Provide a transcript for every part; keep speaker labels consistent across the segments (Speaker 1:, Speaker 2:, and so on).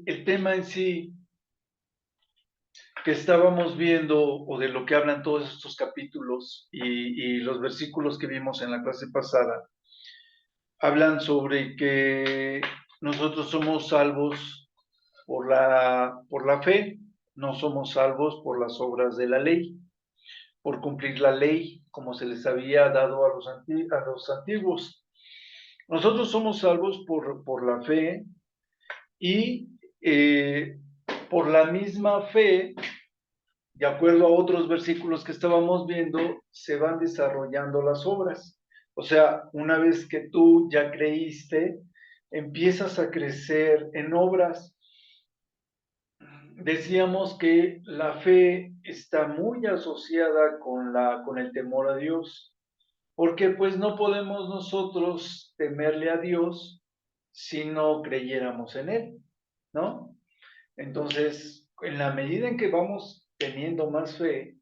Speaker 1: el tema en sí que estábamos viendo o de lo que hablan todos estos capítulos y los versículos que vimos en la clase pasada, hablan sobre que nosotros somos salvos por la fe, no somos salvos por las obras de la ley, por cumplir la ley como se les había dado a los antiguos. Nosotros somos salvos por la fe y por la misma fe, de acuerdo a otros versículos que estábamos viendo, se van desarrollando las obras. O sea, una vez que tú ya creíste, empiezas a crecer en obras. Decíamos que la fe está muy asociada con el temor a Dios, porque pues no podemos nosotros temerle a Dios si no creyéramos en Él, ¿no? Entonces, en la medida en que vamos teniendo más fe,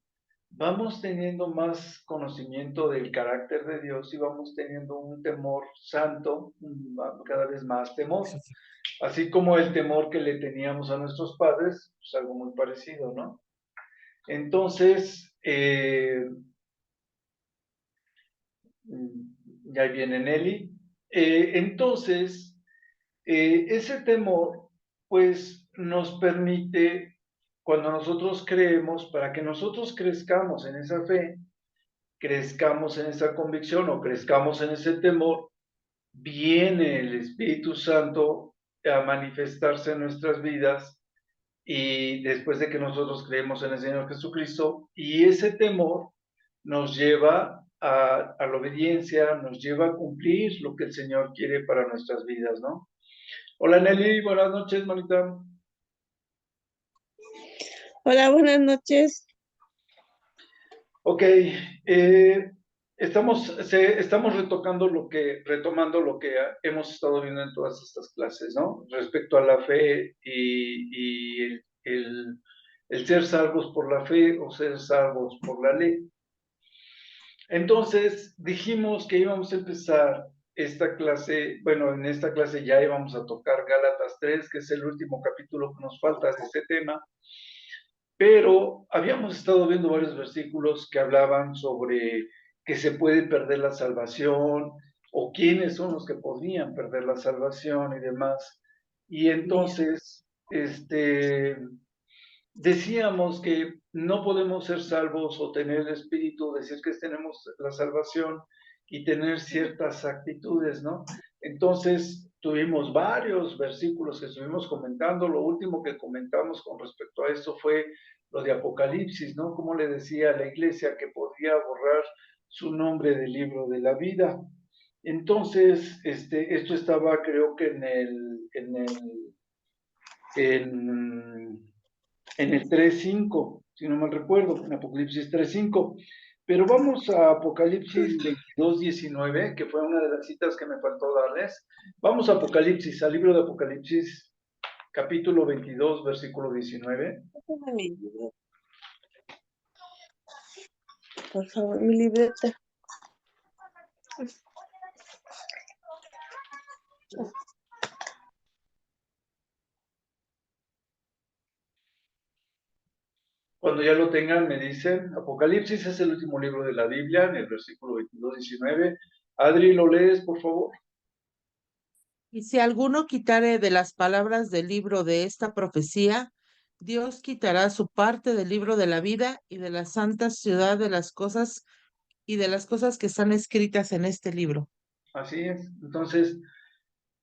Speaker 1: vamos teniendo más conocimiento del carácter de Dios y vamos teniendo un temor santo, cada vez más temor. Así como el temor que le teníamos a nuestros padres, pues algo muy parecido, ¿no? Entonces, ya viene Nelly. Entonces, ese temor, pues, nos permite, cuando nosotros creemos, para que nosotros crezcamos en esa fe, crezcamos en esa convicción o crezcamos en ese temor, viene el Espíritu Santo a manifestarse en nuestras vidas y después de que nosotros creemos en el Señor Jesucristo, y ese temor nos lleva a la obediencia, nos lleva a cumplir lo que el Señor quiere para nuestras vidas, ¿no? Hola Nelly, buenas noches, manita.
Speaker 2: Hola, buenas noches.
Speaker 1: Ok, estamos retomando lo que hemos estado viendo en todas estas clases, ¿no? Respecto a la fe y el ser salvos por la fe o ser salvos por la ley. Entonces, dijimos que íbamos a empezar esta clase, bueno, en esta clase ya íbamos a tocar Gálatas 3, que es el último capítulo que nos falta de este tema, pero habíamos estado viendo varios versículos que hablaban sobre que se puede perder la salvación o quiénes son los que podrían perder la salvación y demás. Y entonces, decíamos que no podemos ser salvos o tener el espíritu, decir que tenemos la salvación y tener ciertas actitudes, ¿no? Entonces, tuvimos varios versículos que estuvimos comentando. Lo último que comentamos con respecto a esto fue lo de Apocalipsis, ¿no? Como le decía a la iglesia que podía borrar su nombre del libro de la vida. Entonces, esto estaba, creo que en el 3:5, si no mal recuerdo, en Apocalipsis 3:5. Pero vamos a Apocalipsis 22:19, que fue una de las citas que me faltó darles. Vamos a Apocalipsis, al libro de Apocalipsis, capítulo 22, versículo 19.
Speaker 2: Por favor, mi libreta.
Speaker 1: Cuando ya lo tengan, me dicen. Apocalipsis es el último libro de la Biblia, en el versículo 22-19. Adri, ¿lo lees, por favor?
Speaker 2: Y si alguno quitare de las palabras del libro de esta profecía, Dios quitará su parte del libro de la vida y de la santa ciudad de las cosas y de las cosas que están escritas en este libro.
Speaker 1: Así es. Entonces,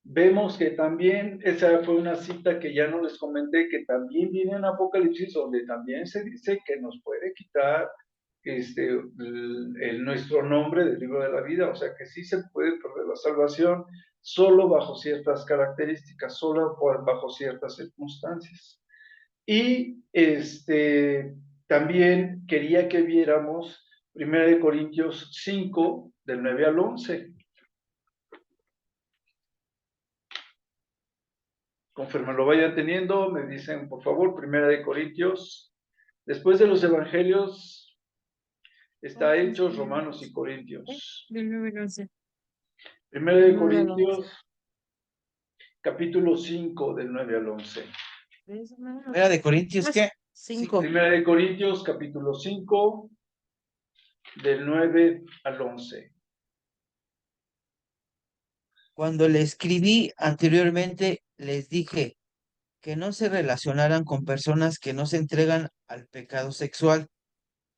Speaker 1: vemos que también, esa fue una cita que ya no les comenté, que también viene en Apocalipsis, donde también se dice que nos puede quitar nuestro nombre del libro de la vida, o sea que sí se puede perder la salvación, solo bajo ciertas características, solo bajo ciertas circunstancias. Y también quería que viéramos 1 Corintios 5, del 9 al 11. Conforme lo vayan teniendo, me dicen, por favor, 1 Corintios. Después de los evangelios, está Hechos, Romanos y Corintios.
Speaker 2: Del 9 al 11.
Speaker 1: 1 Corintios, capítulo 5, del 9 al 11.
Speaker 3: Era de Corintios, ¿qué?
Speaker 2: 5.
Speaker 1: Primera de Corintios, capítulo 5, del 9 al 11.
Speaker 3: Cuando le escribí anteriormente, les dije que no se relacionaran con personas que no se entregan al pecado sexual,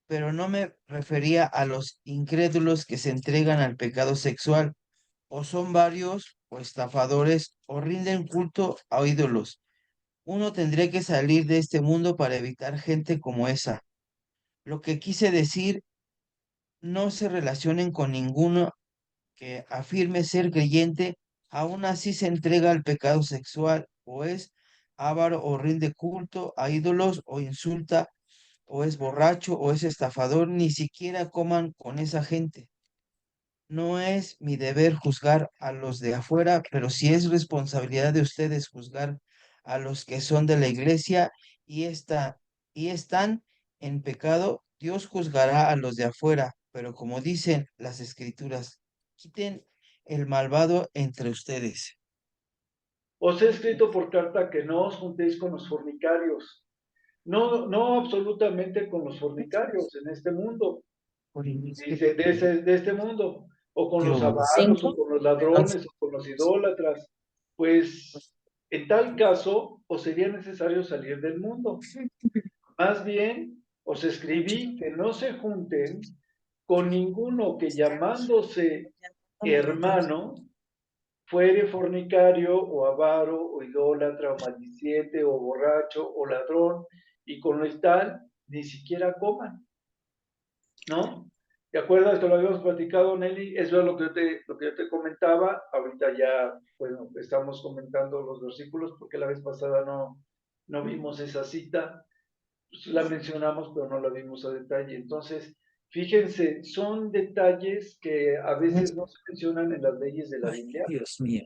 Speaker 3: pero no me refería a los incrédulos que se entregan al pecado sexual, o son varios, o estafadores, o rinden culto a ídolos. Uno tendría que salir de este mundo para evitar gente como esa. Lo que quise decir, no se relacionen con ninguno que afirme ser creyente, aún así se entrega al pecado sexual, o es avaro, o rinde culto a ídolos, o insulta, o es borracho, o es estafador, ni siquiera coman con esa gente. No es mi deber juzgar a los de afuera, pero sí es responsabilidad de ustedes juzgar a los que son de la iglesia y, y están en pecado. Dios juzgará a los de afuera, pero como dicen las escrituras, quiten el malvado entre ustedes.
Speaker 1: Os he escrito por carta que no os juntéis con los fornicarios. No, no absolutamente con los fornicarios en este mundo, dice, de este mundo, o con los avaros, o
Speaker 2: 5.
Speaker 1: con los ladrones, o con los idólatras. Pues en tal caso, os sería necesario salir del mundo. Más bien, os escribí que no se junten con ninguno que llamándose hermano fuere fornicario o avaro o idólatra o maldiciente o borracho o ladrón, y con lo tal ni siquiera coman, ¿no? ¿Te acuerdas que lo habíamos platicado, Nelly? Eso es lo que yo te comentaba. Ahorita ya, bueno, estamos comentando los versículos porque la vez pasada no vimos esa cita. Pues la mencionamos, pero no la vimos a detalle. Entonces, fíjense, son detalles que a veces no se mencionan en las leyes de la
Speaker 3: Ay,
Speaker 1: Biblia,
Speaker 3: Dios mío.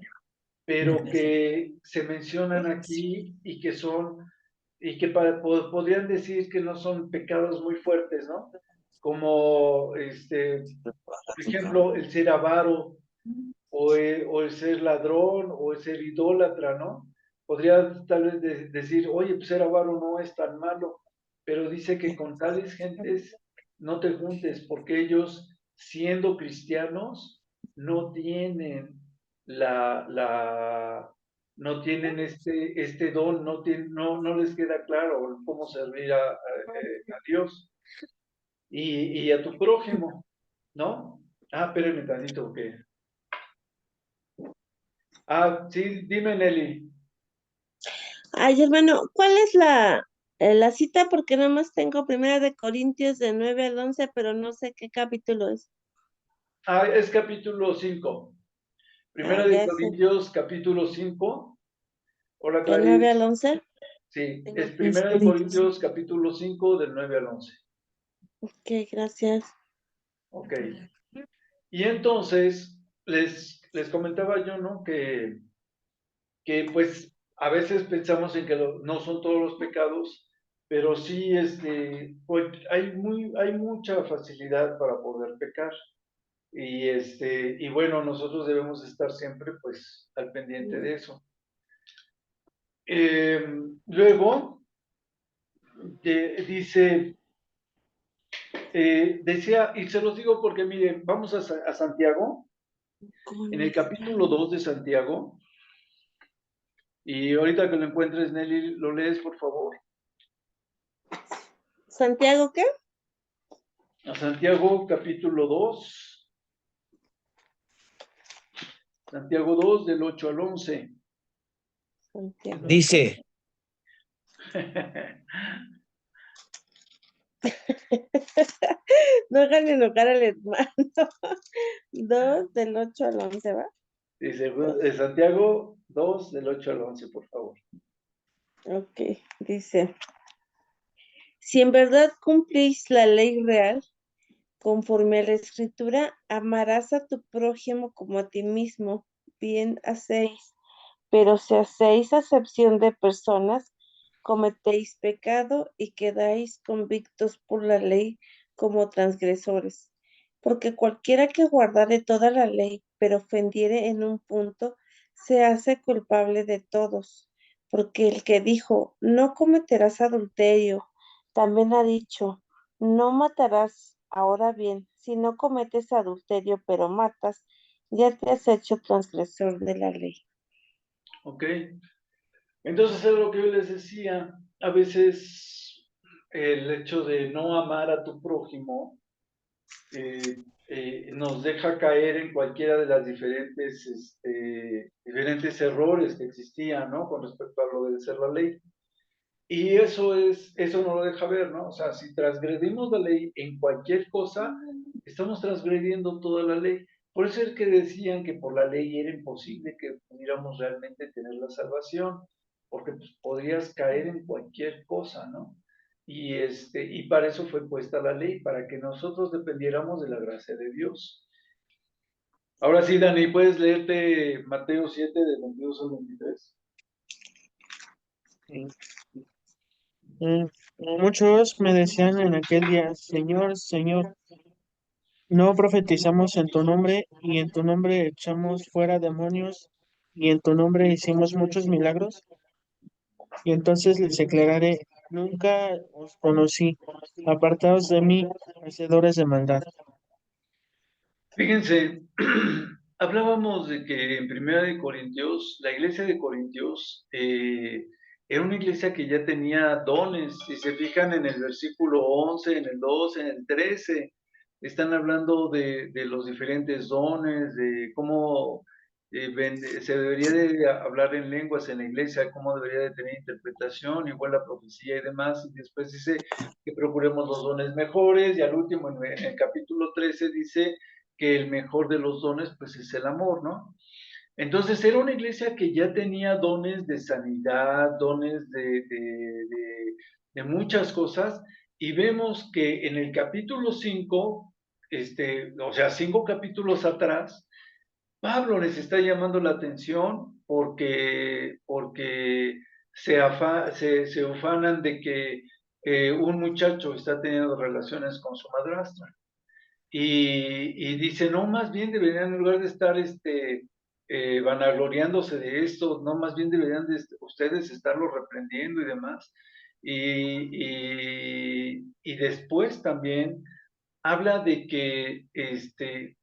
Speaker 1: pero que se mencionan aquí y que son, y que podrían decir que no son pecados muy fuertes, ¿no? Como, por ejemplo, el ser avaro, o el ser ladrón, o el ser idólatra, ¿no? Podría tal vez decir, oye, pues ser avaro no es tan malo, pero dice que con tales gentes no te juntes, porque ellos, siendo cristianos, no tienen la no tienen este don, no les queda claro cómo servir a Dios y a tu prójimo, ¿no? Ah, espérenme tantito, que ah, sí, dime, Nelly.
Speaker 4: Ay, hermano, ¿cuál es la cita? Porque nada más tengo Primera de Corintios de 9 al 11, pero no sé qué capítulo es.
Speaker 1: Ah, es capítulo 5.
Speaker 4: Ah,
Speaker 1: Primera de
Speaker 4: ya es
Speaker 1: Corintios, capítulo 5. Hola,
Speaker 4: de 9 al
Speaker 1: Clarice.
Speaker 4: 11.
Speaker 1: Sí,
Speaker 2: Tengo
Speaker 1: es
Speaker 2: 15
Speaker 1: Primera de
Speaker 2: Corintios.
Speaker 1: Corintios, capítulo 5, del 9 al 11.
Speaker 4: Ok, gracias.
Speaker 1: Ok. Y entonces, les comentaba yo, ¿no? Que pues a veces pensamos en que no son todos los pecados, pero sí, pues, hay mucha facilidad para poder pecar. Y bueno, nosotros debemos estar siempre pues al pendiente de eso. Luego, dice, decía, y se los digo porque miren, vamos a Santiago,
Speaker 4: ¿Cómo
Speaker 1: en
Speaker 4: no
Speaker 1: el
Speaker 4: está?
Speaker 1: capítulo 2 de Santiago, y ahorita que lo encuentres, Nelly, lo lees, por favor.
Speaker 4: ¿Santiago qué?
Speaker 1: A Santiago, capítulo 2, Santiago 2 del 8 al 11.
Speaker 4: Santiago.
Speaker 3: Dice,
Speaker 4: No hagan enojar al hermano. 2 del 8 al 11, ¿va?
Speaker 1: Dice,
Speaker 4: Dos.
Speaker 1: Santiago 2 del 8 al 11, por favor.
Speaker 4: Ok, dice, si en verdad cumplís la ley real, conforme a la escritura, amarás a tu prójimo como a ti mismo, bien hacéis. Pero si hacéis acepción de personas, cometéis pecado y quedáis convictos por la ley como transgresores. Porque cualquiera que guardare toda la ley, pero ofendiere en un punto, se hace culpable de todos, porque el que dijo, no cometerás adulterio, también ha dicho, no matarás. Ahora bien, si no cometes adulterio, pero matas, ya te has hecho transgresor de la ley.
Speaker 1: ¿Ok? Entonces es lo que yo les decía, a veces el hecho de no amar a tu prójimo nos deja caer en cualquiera de las diferentes errores que existían, ¿no? Con respecto a lo de ser la ley. Y eso no lo deja ver, ¿no? O sea, si transgredimos la ley en cualquier cosa, estamos transgrediendo toda la ley. Por eso es que decían que por la ley era imposible que pudiéramos realmente tener la salvación, porque pues, podrías caer en cualquier cosa, ¿no? Y para eso fue puesta la ley, para que nosotros dependiéramos de la gracia de Dios. Ahora sí, Dani, ¿puedes leerte Mateo 7, del 22 al 23?
Speaker 5: Sí. Muchos me decían en aquel día, Señor, Señor, ¿no profetizamos en tu nombre y en tu nombre echamos fuera demonios y en tu nombre hicimos muchos milagros? Y entonces les declararé, nunca os conocí, apartaos de mí, hacedores de maldad.
Speaker 1: Fíjense, hablábamos de que en Primera de Corintios, la iglesia de Corintios era una iglesia que ya tenía dones. Si se fijan en el versículo 11, en el 12, en el 13, están hablando de los diferentes dones, de cómo se debería de hablar en lenguas en la iglesia, cómo debería de tener interpretación, igual la profecía y demás. Y después dice que procuremos los dones mejores, y al último, en el capítulo 13, dice que el mejor de los dones pues es el amor, ¿no? Entonces era una iglesia que ya tenía dones de sanidad, dones de muchas cosas, y vemos que en el capítulo 5, o sea, 5 capítulos atrás, Pablo les está llamando la atención porque se ufanan de que un muchacho está teniendo relaciones con su madrastra. Y dice, no, más bien deberían, en lugar de estar vanagloriándose de esto, no, más bien deberían de ustedes estarlo reprendiendo y demás. Y después también habla de que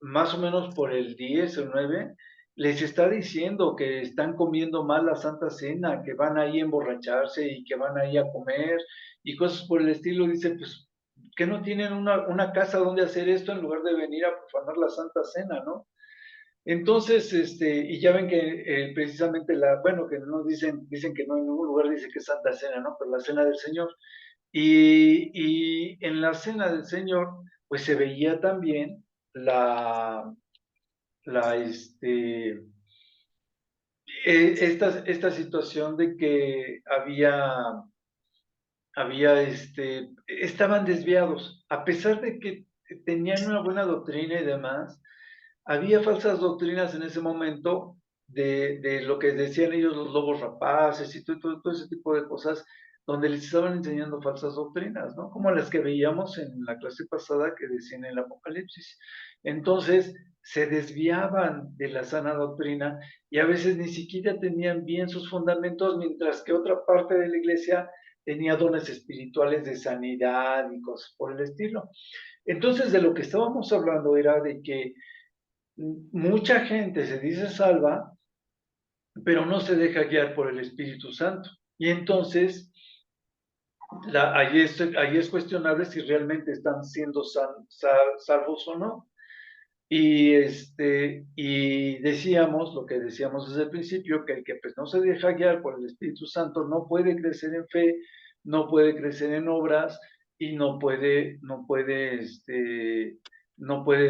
Speaker 1: más o menos por el 10 o 9 les está diciendo que están comiendo mal la Santa Cena, que van ahí a emborracharse y que van ahí a comer y cosas por el estilo. Dice, pues, que no tienen una casa donde hacer esto en lugar de venir a profanar la Santa Cena, ¿no? Entonces, y ya ven que precisamente bueno, que no dicen que no en ningún lugar dice que es Santa Cena, ¿no? Pero la Cena del Señor. Y en la Cena del Señor, pues se veía también la esta situación de que estaban desviados, a pesar de que tenían una buena doctrina y demás, había falsas doctrinas en ese momento de lo que decían ellos los lobos rapaces y todo ese tipo de cosas, donde les estaban enseñando falsas doctrinas, ¿no? Como las que veíamos en la clase pasada que decían en el Apocalipsis. Entonces, se desviaban de la sana doctrina y a veces ni siquiera tenían bien sus fundamentos, mientras que otra parte de la iglesia tenía dones espirituales de sanidad y cosas por el estilo. Entonces, de lo que estábamos hablando era de que mucha gente se dice salva, pero no se deja guiar por el Espíritu Santo. Y entonces, ahí es cuestionable si realmente están siendo salvos o no. Y decíamos, lo que decíamos desde el principio, que el que pues no se deja guiar por el Espíritu Santo no puede crecer en fe, no puede crecer en obras y no puede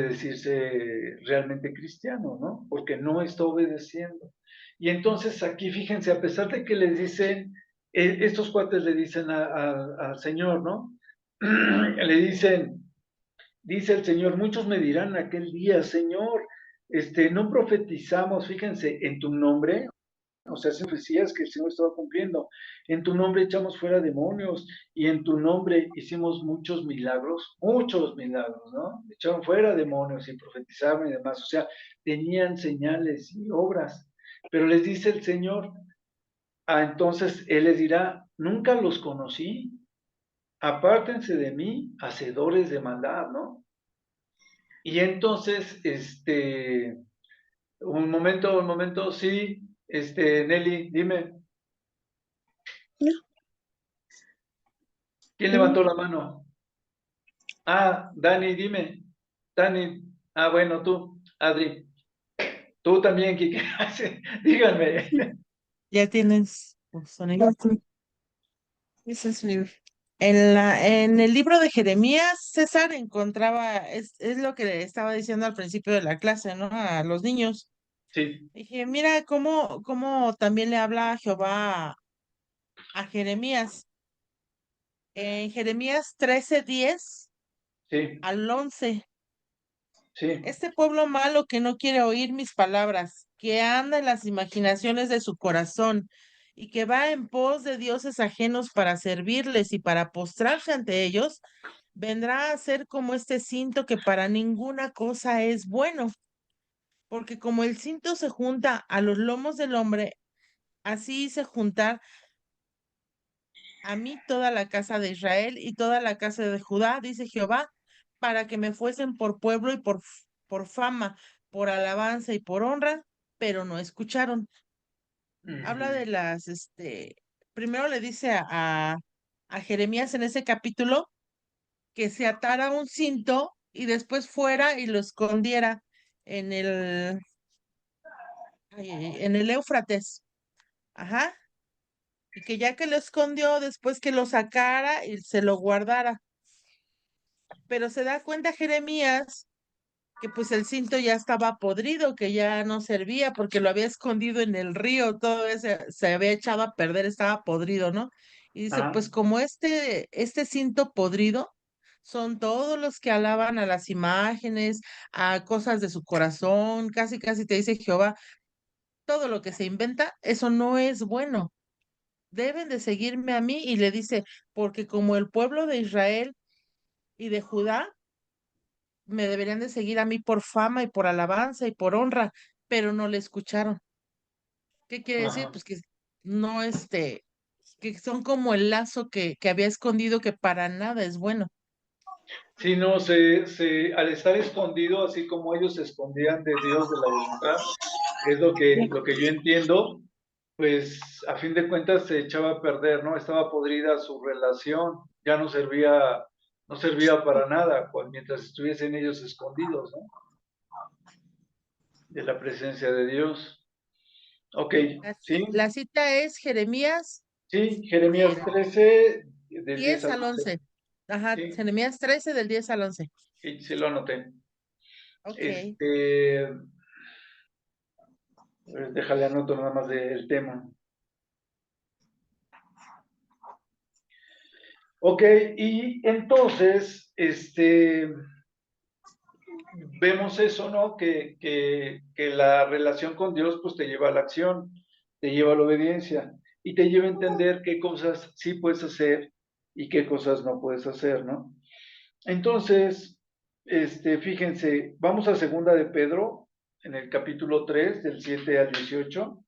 Speaker 1: decirse realmente cristiano, ¿no? Porque no está obedeciendo. Y entonces aquí, fíjense, a pesar de que les dicen, estos cuates le dicen al Señor, ¿no? Le dicen, dice el Señor, muchos me dirán aquel día, Señor, no profetizamos, fíjense, en tu nombre, o sea, se decías que el Señor estaba cumpliendo, en tu nombre echamos fuera demonios y en tu nombre hicimos muchos milagros, ¿no? Echaron fuera demonios y profetizaban y demás, o sea, tenían señales y obras. Pero les dice el Señor, entonces Él les dirá, nunca los conocí, apártense de mí, hacedores de maldad, ¿no? Y entonces, un momento, sí, Nelly, dime,
Speaker 4: No.
Speaker 1: ¿quién levantó la mano? Dani, dime, Dani, bueno, tú, Adri, tú también, Kike, díganme.
Speaker 2: Ya tienes sonido. Ese es mi- en el libro de Jeremías, César encontraba, es lo que le estaba diciendo al principio de la clase, ¿no? A los niños.
Speaker 1: Sí,
Speaker 2: Dije, mira cómo también le habla Jehová a Jeremías. En Jeremías 13:10
Speaker 1: sí,
Speaker 2: al 11.
Speaker 1: sí,
Speaker 2: Este pueblo malo que no quiere oír mis palabras, que anda en las imaginaciones de su corazón y que va en pos de dioses ajenos para servirles y para postrarse ante ellos, vendrá a ser como este cinto que para ninguna cosa es bueno, porque como el cinto se junta a los lomos del hombre, así hice juntar a mí toda la casa de Israel y toda la casa de Judá, dice Jehová, para que me fuesen por pueblo y por fama, por alabanza y por honra, pero no escucharon. Habla de primero le dice a Jeremías en ese capítulo que se atara un cinto y después fuera y lo escondiera en en el Éufrates. Ajá. Y que ya que lo escondió, después que lo sacara y se lo guardara. Pero se da cuenta Jeremías que pues el cinto ya estaba podrido, que ya no servía porque lo había escondido en el río, todo ese se había echado a perder, estaba podrido, ¿no? Y dice,
Speaker 1: ajá,
Speaker 2: pues como este cinto podrido son todos los que alaban a las imágenes, a cosas de su corazón, casi casi te dice Jehová, todo lo que se inventa, eso no es bueno. Deben de seguirme a mí y le dice, porque como el pueblo de Israel y de Judá me deberían de seguir a mí por fama y por alabanza y por honra, pero no le escucharon. ¿Qué quiere decir?
Speaker 1: ajá.
Speaker 2: Pues que no, que son como el lazo que había escondido que para nada es bueno.
Speaker 1: Sí, no, al estar escondido, así como ellos se escondían de Dios, de la voluntad, es lo que yo entiendo, pues a fin de cuentas se echaba a perder, ¿no? Estaba podrida su relación, ya no servía para nada, mientras estuviesen ellos escondidos, ¿no? De la presencia de Dios. Ok, ¿sí?
Speaker 2: La cita es Jeremías
Speaker 1: Sí, Jeremías
Speaker 2: del
Speaker 1: 13, del 10
Speaker 2: 10
Speaker 1: al
Speaker 2: al
Speaker 1: 11.
Speaker 2: 11. Ajá,
Speaker 1: Sí,
Speaker 2: Jeremías 13 del 10 al 11.
Speaker 1: sí, sí lo anoté.
Speaker 2: Ok.
Speaker 1: Déjale anoto nada más del tema. Ok, y entonces, vemos eso, ¿no? Que la relación con Dios, pues te lleva a la acción, te lleva a la obediencia y te lleva a entender qué cosas sí puedes hacer y qué cosas no puedes hacer, ¿no? Entonces, fíjense, vamos a segunda de Pedro, en el capítulo 3, del 7 al 18.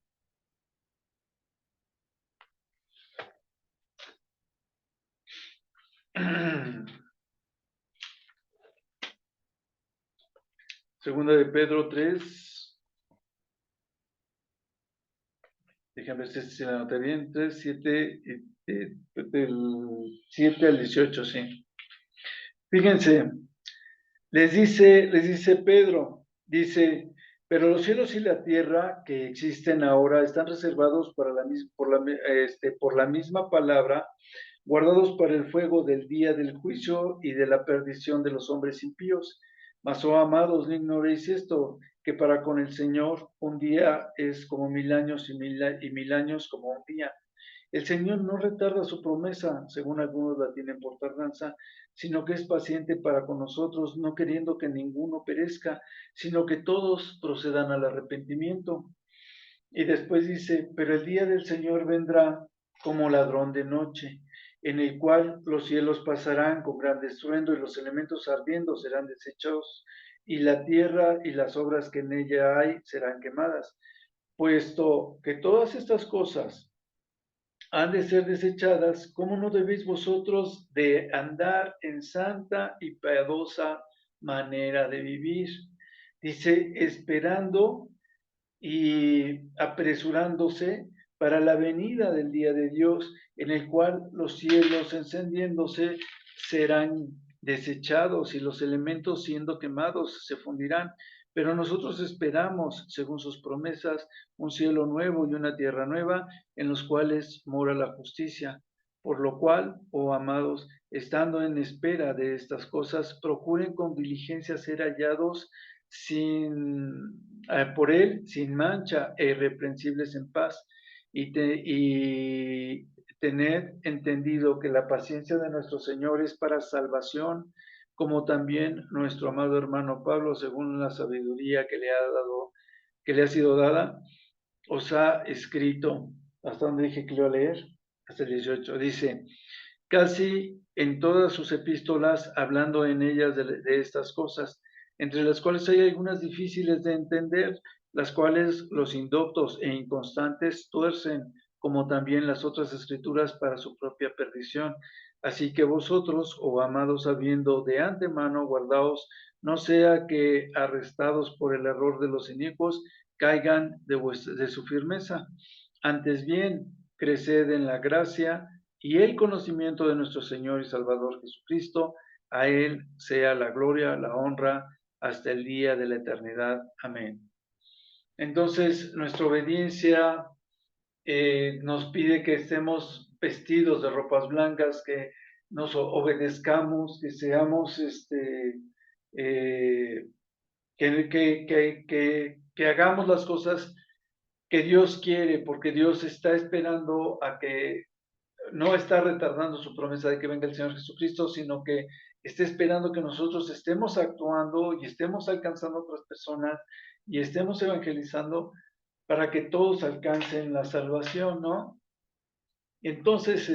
Speaker 1: Segunda de Pedro 3, déjame ver si la anoté bien, 3, 7, del 7 al 18, sí. Fíjense, les dice Pedro, dice, pero los cielos y la tierra que existen ahora están reservados por la misma palabra, guardados para el fuego del día del juicio y de la perdición de los hombres impíos. Mas, oh amados, no ignoréis esto, que para con el Señor un día es como 1000 años y mil años como un día. El Señor no retarda su promesa, según algunos la tienen por tardanza, sino que es paciente para con nosotros, no queriendo que ninguno perezca, sino que todos procedan al arrepentimiento. Y después dice, pero el día del Señor vendrá como ladrón de noche, en el cual los cielos pasarán con gran estruendo y los elementos ardiendo serán desechados, y la tierra y las obras que en ella hay serán quemadas. puesto que todas estas cosas han de ser desechadas, ¿cómo no debéis vosotros de andar en santa y piadosa manera de vivir? Dice, esperando y apresurándose para la venida del día de Dios, en el cual los cielos encendiéndose serán desechados y los elementos siendo quemados se fundirán. Pero nosotros esperamos, según sus promesas, un cielo nuevo y una tierra nueva, en los cuales mora la justicia. Por lo cual, oh amados, estando en espera de estas cosas, procuren con diligencia ser hallados por él sin mancha e irreprensibles en paz, y tened entendido que la paciencia de nuestro Señor es para salvación, como también nuestro amado hermano Pablo, según la sabiduría que le ha sido dada, os ha escrito. ¿Hasta donde dije que lo iba a leer? Hasta el 18. Dice, casi en todas sus epístolas, hablando en ellas de estas cosas, entre las cuales hay algunas difíciles de entender, las cuales los indoctos e inconstantes tuercen, como también las otras escrituras para su propia perdición. Así que vosotros, oh amados, habiendo de antemano guardaos, no sea que arrestados por el error de los inicuos, caigan de su firmeza. Antes bien, creced en la gracia y el conocimiento de nuestro Señor y Salvador Jesucristo. A Él sea la gloria, la honra, hasta el día de la eternidad. Amén. Entonces, nuestra obediencia nos pide que estemos vestidos de ropas blancas, que nos obedezcamos, que seamos, que hagamos las cosas que Dios quiere, porque Dios está esperando a que, no está retardando su promesa de que venga el Señor Jesucristo, sino que está esperando que nosotros estemos actuando y estemos alcanzando a otras personas y estemos evangelizando para que todos alcancen la salvación, ¿no? Entonces,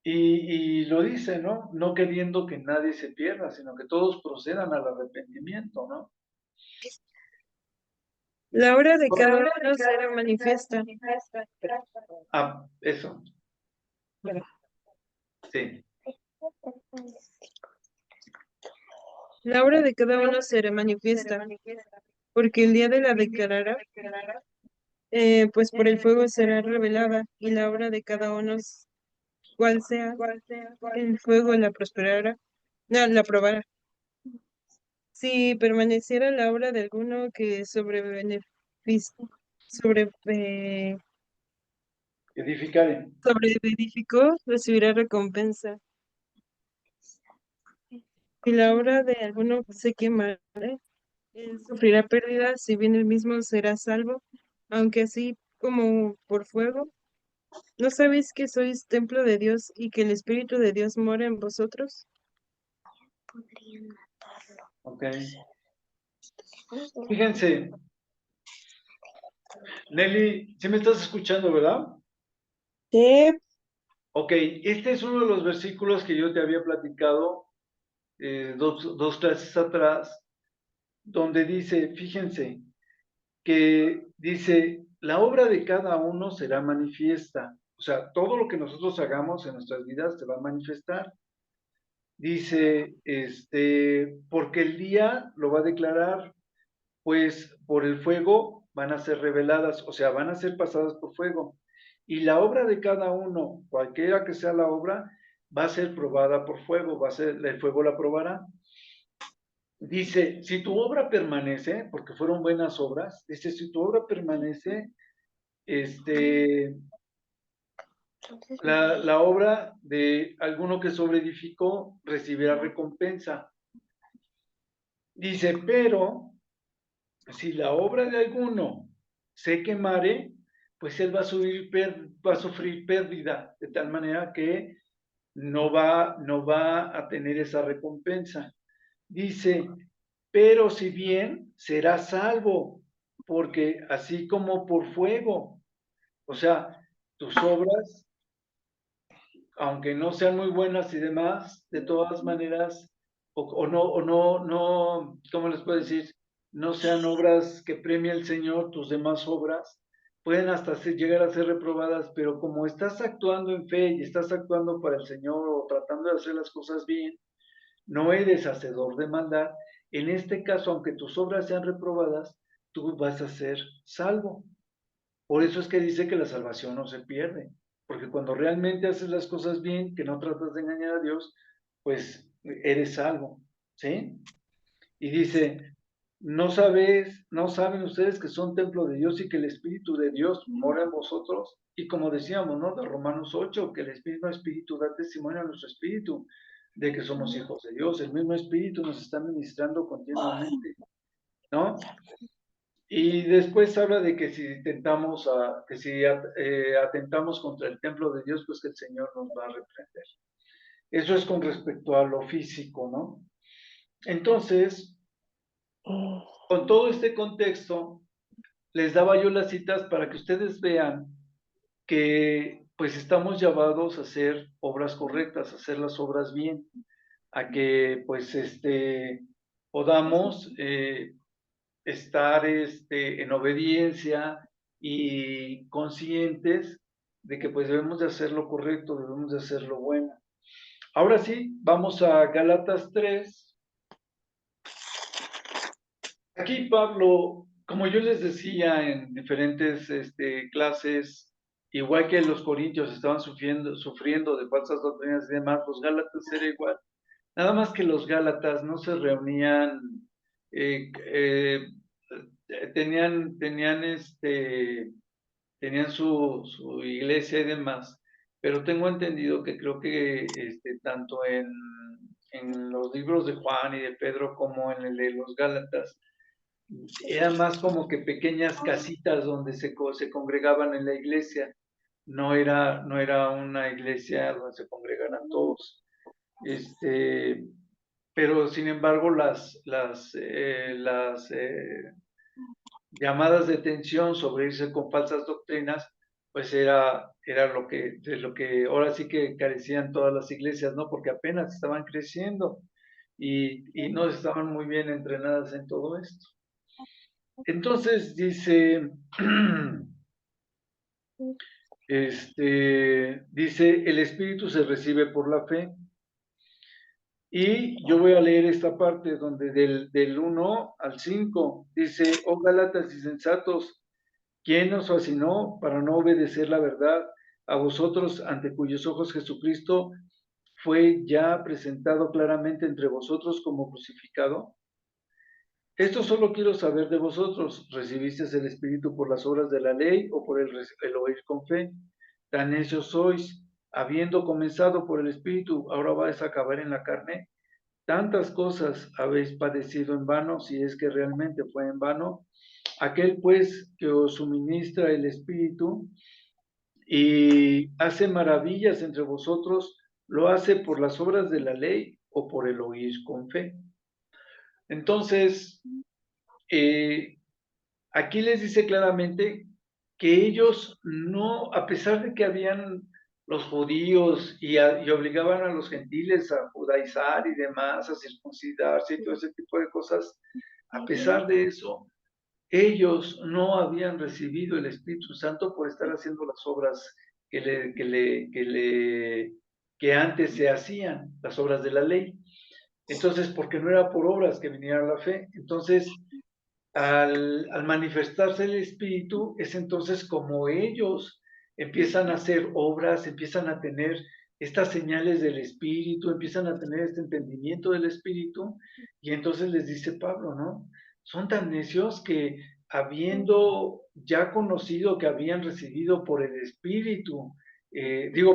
Speaker 1: y lo dice, ¿no? No queriendo que nadie se pierda, sino que todos procedan al arrepentimiento, ¿no?
Speaker 6: La obra de cada uno será manifiesta.
Speaker 1: Ah, eso. Sí.
Speaker 6: La obra de cada uno será manifiesta, porque el día de la declarará, pues por el fuego será revelada, y la obra de cada uno, cual sea, el fuego la prosperará, no, la probará. Si permaneciera la obra de alguno que
Speaker 1: Edificaren.
Speaker 6: sobreedificó, recibirá recompensa. Si la obra de alguno se quemare, él sufrirá pérdida, si bien él mismo será salvo, aunque así como por fuego. ¿No sabéis que sois templo de Dios y que el Espíritu de Dios mora en vosotros?
Speaker 1: Ok. Fíjense, Nelly, ¿sí me estás escuchando, verdad?
Speaker 4: Sí,
Speaker 1: Ok, este es uno de los versículos que yo te había platicado dos clases atrás, donde dice, fíjense, que dice, la obra de cada uno será manifiesta. O sea, todo lo que nosotros hagamos en nuestras vidas se va a manifestar. Dice, porque el día lo va a declarar, pues por el fuego van a ser reveladas, o sea, van a ser pasadas por fuego. Y la obra de cada uno, cualquiera que sea la obra, va a ser probada por fuego, el fuego la probará. Dice, si tu obra permanece, porque fueron buenas obras, dice, si tu obra permanece, la obra de alguno que sobreedificó recibirá recompensa. Dice, pero si la obra de alguno se quemare, pues él va a sufrir pérdida, de tal manera que no va a tener esa recompensa. Dice, pero si bien será salvo, porque así como por fuego, o sea, tus obras, aunque no sean muy buenas y demás, de todas maneras, no, ¿cómo les puedo decir? no sean obras que premie el Señor, tus demás obras, pueden hasta llegar a ser reprobadas, pero como estás actuando en fe y estás actuando para el Señor o tratando de hacer las cosas bien, no eres hacedor de maldad, en este caso, aunque tus obras sean reprobadas, tú vas a ser salvo. Por eso es que dice que la salvación no se pierde, porque cuando realmente haces las cosas bien, que no tratas de engañar a Dios, pues eres salvo, ¿sí? Y dice, no saben ustedes que son templo de Dios y que el Espíritu de Dios mora en vosotros. Y como decíamos, ¿no? De Romanos 8, que el mismo Espíritu da testimonio a nuestro espíritu de que somos hijos de Dios. El mismo Espíritu nos está ministrando continuamente, ¿no? Y después habla de que si atentamos contra el templo de Dios, pues que el Señor nos va a reprender. Eso es con respecto a lo físico, ¿no? Entonces, con todo este contexto, les daba yo las citas para que ustedes vean que pues estamos llamados a hacer obras correctas, a hacer las obras bien, a que pues podamos estar en obediencia y conscientes de que pues debemos de hacer lo correcto, debemos de hacer lo bueno. Ahora sí, vamos a Gálatas 3. Aquí Pablo, como yo les decía en diferentes clases, igual que los corintios estaban sufriendo de falsas doctrinas y demás, los gálatas era igual. Nada más que los gálatas no se reunían, eh, eh, tenían su iglesia y demás, pero tengo entendido que creo que tanto en los libros de Juan y de Pedro como en el de los Gálatas, eran más como que pequeñas casitas donde se congregaban en la iglesia, no era una iglesia donde se congregaran todos. Pero sin embargo las llamadas de atención sobre irse con falsas doctrinas, pues era de lo que ahora sí que carecían todas las iglesias, ¿no? Porque apenas estaban creciendo y no estaban muy bien entrenadas en todo esto. Entonces dice, dice, el Espíritu se recibe por la fe. Y yo voy a leer esta parte donde del 1 al 5 dice, oh Gálatas insensatos, ¿quién os fascinó para no obedecer la verdad a vosotros ante cuyos ojos Jesucristo fue ya presentado claramente entre vosotros como crucificado? Esto solo quiero saber de vosotros, ¿recibisteis el Espíritu por las obras de la ley o por el oír con fe? Tan necios sois, habiendo comenzado por el Espíritu, ahora vais a acabar en la carne. Tantas cosas habéis padecido en vano, si es que realmente fue en vano. Aquel pues que os suministra el Espíritu y hace maravillas entre vosotros, ¿lo hace por las obras de la ley o por el oír con fe? Entonces, aquí les dice claramente que ellos no, a pesar de que habían los judíos y obligaban a los gentiles a judaizar y demás, a circuncidarse y todo ese tipo de cosas, a pesar de eso, ellos no habían recibido el Espíritu Santo por estar haciendo las obras que antes se hacían, las obras de la ley. Entonces, porque no era por obras que viniera la fe. Entonces, al manifestarse el Espíritu, es entonces como ellos empiezan a hacer obras, empiezan a tener estas señales del Espíritu, empiezan a tener este entendimiento del Espíritu, y entonces les dice Pablo, ¿no? Son tan necios que habiendo ya conocido que habían recibido por el Espíritu,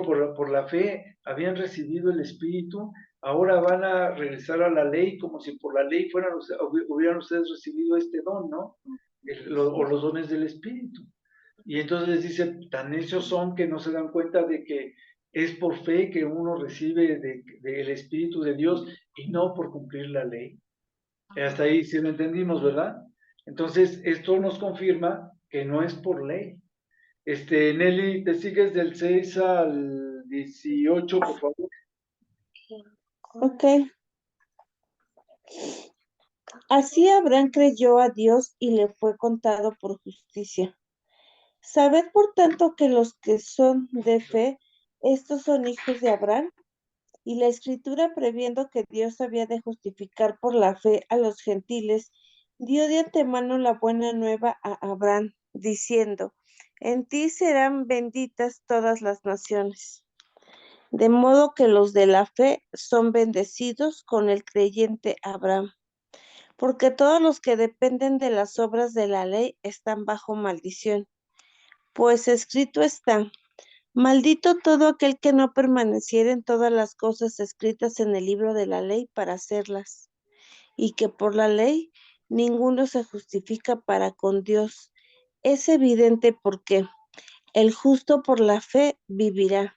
Speaker 1: por la fe, habían recibido el Espíritu, ahora van a regresar a la ley como si por la ley hubieran ustedes recibido este don, ¿no? O los dones del Espíritu. Y entonces les dice, tan necios son que no se dan cuenta de que es por fe que uno recibe del Espíritu de Dios y no por cumplir la ley. Hasta ahí sí lo entendimos, ¿verdad? Entonces, esto nos confirma que no es por ley. Nelly, ¿te sigues del 6 al 18, por favor?
Speaker 4: Ok. Así Abraham creyó a Dios y le fue contado por justicia. Sabed por tanto que los que son de fe, estos son hijos de Abraham. Y la Escritura, previendo que Dios había de justificar por la fe a los gentiles, dio de antemano la buena nueva a Abraham, diciendo: en ti serán benditas todas las naciones. De modo que los de la fe son bendecidos con el creyente Abraham, porque todos los que dependen de las obras de la ley están bajo maldición. Pues escrito está: maldito todo aquel que no permaneciera en todas las cosas escritas en el libro de la ley para hacerlas, y que por la ley ninguno se justifica para con Dios. Es evidente porque el justo por la fe vivirá.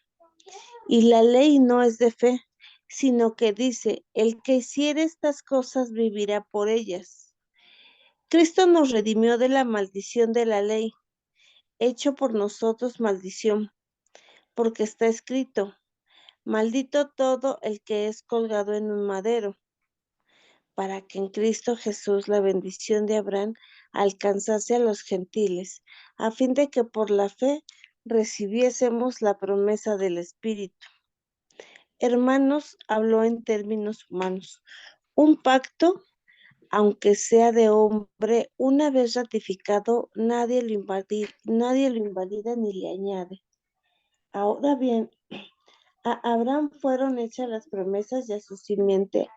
Speaker 4: Y la ley no es de fe, sino que dice: el que hiciere estas cosas vivirá por ellas. Cristo nos redimió de la maldición de la ley, hecho por nosotros maldición, porque está escrito: maldito todo el que es colgado en un madero, para que en Cristo Jesús la bendición de Abraham alcanzase a los gentiles, a fin de que por la fe recibiésemos la promesa del Espíritu. Hermanos, habló en términos humanos. Un pacto, aunque sea de hombre, una vez ratificado, nadie lo invalida ni le añade. Ahora bien, a Abraham fueron hechas las promesas y a su simiente.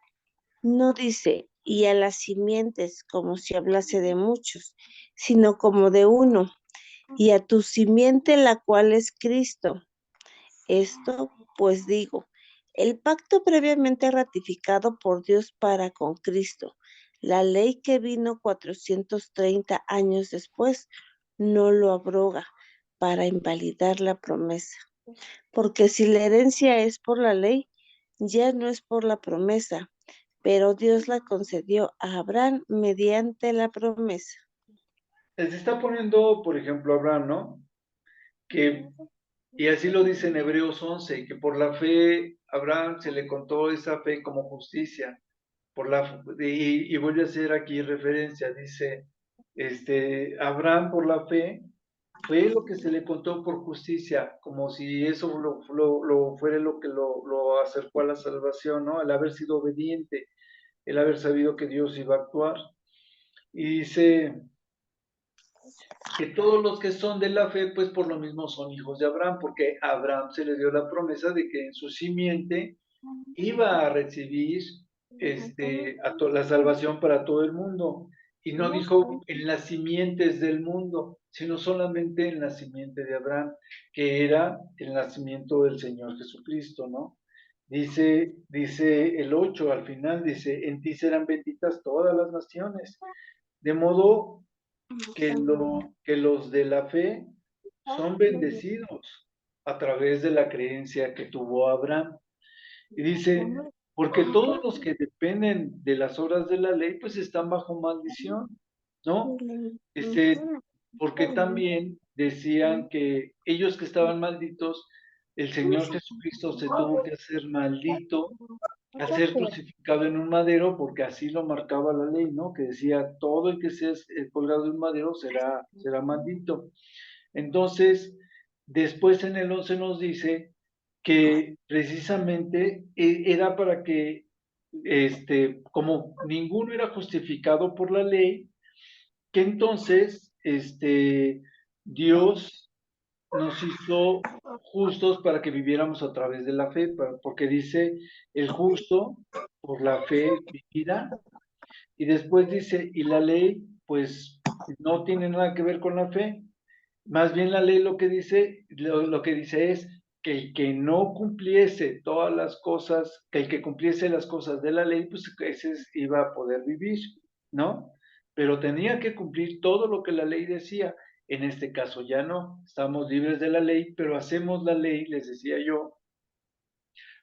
Speaker 4: No dice: y a las simientes, como si hablase de muchos, sino como de uno, y a tu simiente, la cual es Cristo. Esto, pues digo, el pacto previamente ratificado por Dios para con Cristo, la ley que vino 430 años después, no lo abroga para invalidar la promesa. Porque si la herencia es por la ley, ya no es por la promesa, pero Dios la concedió a Abraham mediante la promesa.
Speaker 1: Se está poniendo, por ejemplo, Abraham, ¿no? Que, y así lo dice en Hebreos 11, que por la fe Abraham se le contó esa fe como justicia. Y voy a hacer aquí referencia, dice, Abraham por la fe fue lo que se le contó por justicia, como si eso fuera lo que lo acercó a la salvación, ¿no? El haber sido obediente, el haber sabido que Dios iba a actuar. Y dice que todos los que son de la fe, pues por lo mismo son hijos de Abraham, porque a Abraham se le dio la promesa de que en su simiente iba a recibir la salvación para todo el mundo. Y no dijo en las simientes del mundo, sino solamente en la simiente de Abraham, que era el nacimiento del Señor Jesucristo, ¿no? Dice el 8 al final, dice: en ti serán benditas todas las naciones. De modo que los de la fe son bendecidos a través de la creencia que tuvo Abraham. Y dice: porque todos los que dependen de las obras de la ley, pues están bajo maldición, ¿no? Porque también decían que ellos que estaban malditos, el Señor Jesucristo se tuvo que hacer maldito a ser crucificado en un madero, porque así lo marcaba la ley, ¿no? Que decía: todo el que sea colgado en un madero será maldito. Entonces, después en el 11 nos dice que precisamente era para que, como ninguno era justificado por la ley, que entonces, Dios nos hizo justos para que viviéramos a través de la fe, porque dice: el justo por la fe vivirá. Y después dice: y la ley, pues, no tiene nada que ver con la fe. Más bien la ley lo que dice es que el que no cumpliese todas las cosas, que el que cumpliese las cosas de la ley, pues ese iba a poder vivir, ¿no? Pero tenía que cumplir todo lo que la ley decía. En este caso ya no, estamos libres de la ley, pero hacemos la ley, les decía yo,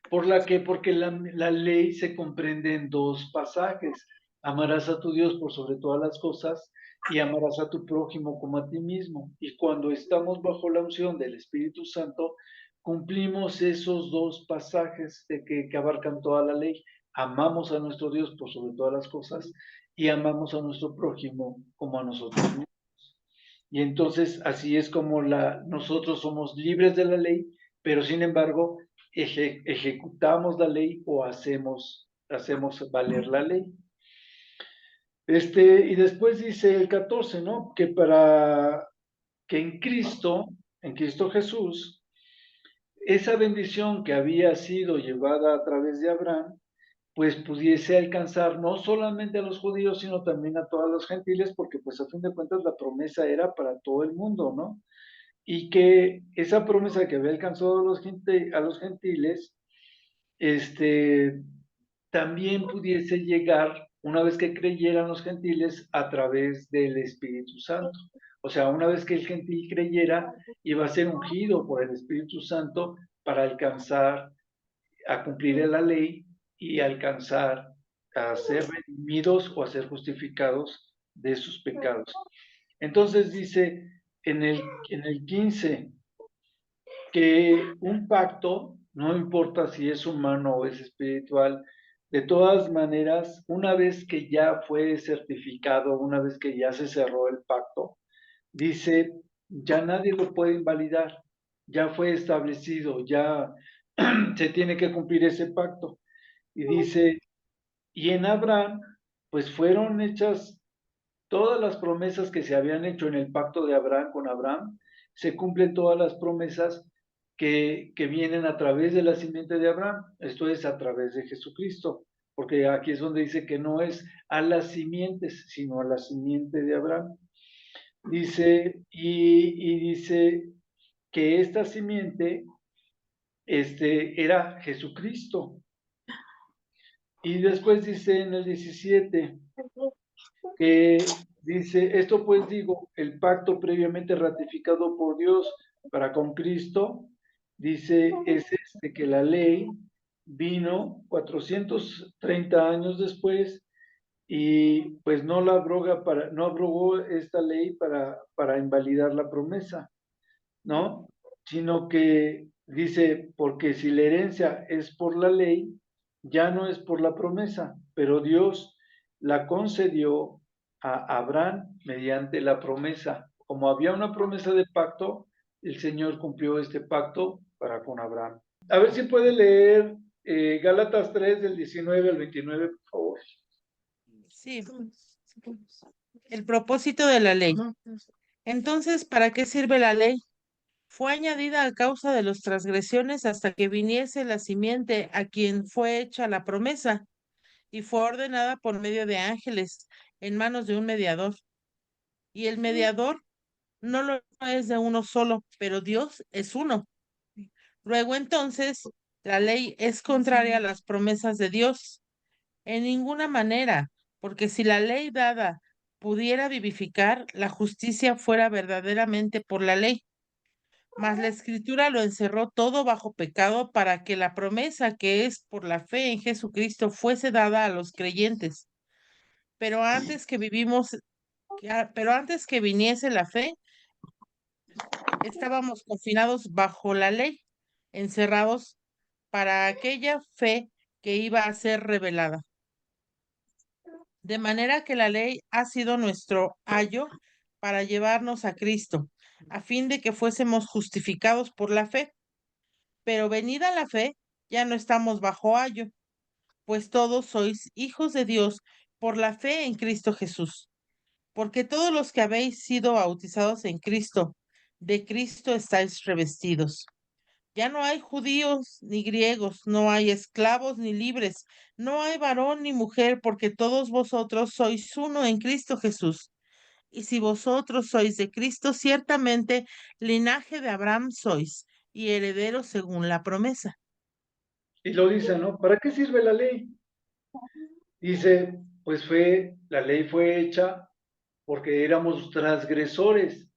Speaker 1: porque la ley se comprende en dos pasajes: amarás a tu Dios por sobre todas las cosas y amarás a tu prójimo como a ti mismo. Y cuando estamos bajo la unción del Espíritu Santo, cumplimos esos dos pasajes que abarcan toda la ley. Amamos a nuestro Dios por sobre todas las cosas y amamos a nuestro prójimo como a nosotros mismos. Y entonces así es como nosotros somos libres de la ley, pero sin embargo ejecutamos la ley o hacemos valer la ley. Y después dice el 14, ¿no? Que en Cristo Jesús, esa bendición que había sido llevada a través de Abraham, pues pudiese alcanzar no solamente a los judíos, sino también a todos los gentiles, porque pues a fin de cuentas la promesa era para todo el mundo, ¿no? Y que esa promesa que había alcanzado a los gentiles, también pudiese llegar, una vez que creyeran los gentiles, a través del Espíritu Santo. O sea, una vez que el gentil creyera, iba a ser ungido por el Espíritu Santo para alcanzar a cumplir la ley y alcanzar a ser redimidos o a ser justificados de sus pecados. Entonces dice en el 15 que un pacto, no importa si es humano o es espiritual, de todas maneras, una vez que ya fue certificado, una vez que ya se cerró el pacto, dice, ya nadie lo puede invalidar, ya fue establecido, ya se tiene que cumplir ese pacto. Y dice, y en Abraham, pues fueron hechas todas las promesas que se habían hecho en el pacto de Abraham con Abraham, se cumplen todas las promesas que vienen a través de la simiente de Abraham, esto es a través de Jesucristo, porque aquí es donde dice que no es a las simientes, sino a la simiente de Abraham. Dice, y dice que esta simiente era Jesucristo. Y después dice en el 17, que dice, esto pues digo, el pacto previamente ratificado por Dios para con Cristo, dice, es que la ley vino 430 años después y pues no abrogó esta ley para invalidar la promesa, ¿no? Sino que dice, porque si la herencia es por la ley, ya no es por la promesa, pero Dios la concedió a Abraham mediante la promesa. Como había una promesa de pacto, el Señor cumplió este pacto para con Abraham. A ver si puede leer Gálatas 3 del 19 al 29, por favor.
Speaker 2: Sí, el propósito de la ley. Entonces, ¿para qué sirve la ley? Fue añadida a causa de las transgresiones hasta que viniese la simiente a quien fue hecha la promesa, y fue ordenada por medio de ángeles en manos de un mediador. Y el mediador no lo es de uno solo, pero Dios es uno. Luego entonces, la ley es contraria a las promesas de Dios. En ninguna manera, porque si la ley dada pudiera vivificar, la justicia fuera verdaderamente por la ley. Mas la escritura lo encerró todo bajo pecado para que la promesa que es por la fe en Jesucristo fuese dada a los creyentes. Pero antes que pero antes que viniese la fe, estábamos confinados bajo la ley, encerrados para aquella fe que iba a ser revelada. De manera que la ley ha sido nuestro ayo para llevarnos a Cristo, a fin de que fuésemos justificados por la fe. Pero venida la fe, ya no estamos bajo ayo, pues todos sois hijos de Dios por la fe en Cristo Jesús. Porque todos los que habéis sido bautizados en Cristo, de Cristo estáis revestidos. Ya no hay judíos ni griegos, no hay esclavos ni libres, no hay varón ni mujer, porque todos vosotros sois uno en Cristo Jesús. Y si vosotros sois de Cristo, ciertamente linaje de Abraham sois y herederos según la promesa.
Speaker 1: Y lo dice, ¿no? ¿Para qué sirve la ley? Dice, pues la ley fue hecha porque éramos transgresores,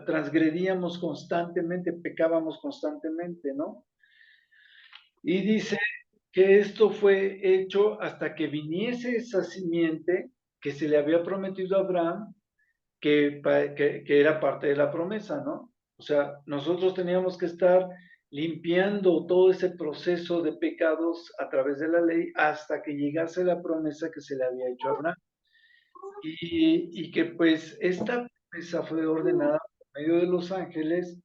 Speaker 1: transgredíamos constantemente, pecábamos constantemente, ¿no? Y dice que esto fue hecho hasta que viniese esa simiente que se le había prometido a Abraham, que era parte de la promesa, ¿no? O sea, nosotros teníamos que estar limpiando todo ese proceso de pecados a través de la ley hasta que llegase la promesa que se le había hecho a Abraham. y que pues esta promesa fue ordenada por medio de los ángeles,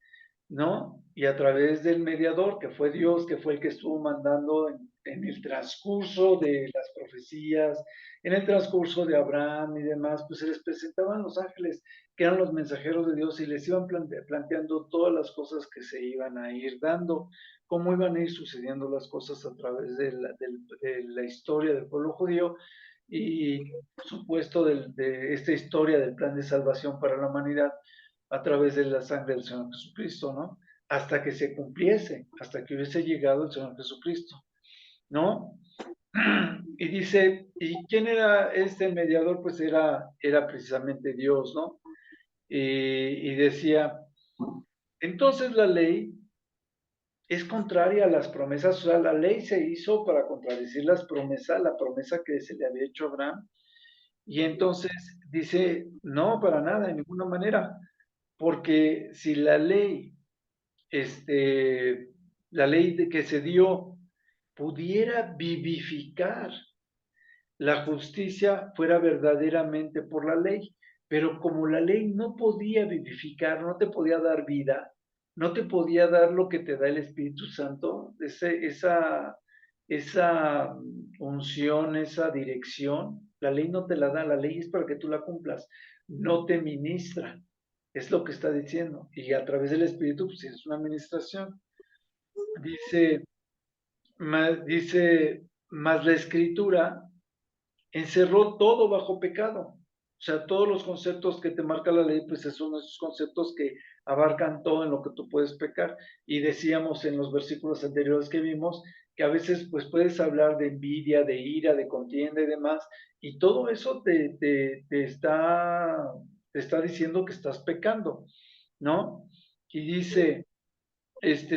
Speaker 1: ¿no? Y a través del mediador, que fue Dios, que fue el que estuvo mandando en el transcurso de las profecías, en el transcurso de Abraham y demás, pues se les presentaban los ángeles, que eran los mensajeros de Dios, y les iban planteando todas las cosas que se iban a ir dando, cómo iban a ir sucediendo las cosas a través de la historia del pueblo judío, y por supuesto de esta historia del plan de salvación para la humanidad a través de la sangre del Señor Jesucristo, ¿no? Hasta que se cumpliese, hasta que hubiese llegado el Señor Jesucristo, ¿no? Y dice, ¿y quién era este mediador? Pues era precisamente Dios, ¿no? Y decía, entonces la ley es contraria a las promesas, o sea, la ley se hizo para contradecir las promesas, la promesa que se le había hecho a Abraham, y entonces dice, no, para nada, de ninguna manera, porque si la ley que se dio pudiera vivificar la justicia, fuera verdaderamente por la ley, pero como la ley no podía vivificar, no te podía dar vida, no te podía dar lo que te da el Espíritu Santo, esa unción, esa dirección, la ley no te la da, la ley es para que tú la cumplas, no te ministra, es lo que está diciendo, y a través del Espíritu, pues es una administración. Dice, más la Escritura encerró todo bajo pecado. O sea, todos los conceptos que te marca la ley, pues son esos conceptos que abarcan todo en lo que tú puedes pecar. Y decíamos en los versículos anteriores que vimos, que a veces pues puedes hablar de envidia, de ira, de contienda y demás, y todo eso te está diciendo que estás pecando, ¿no? Y dice,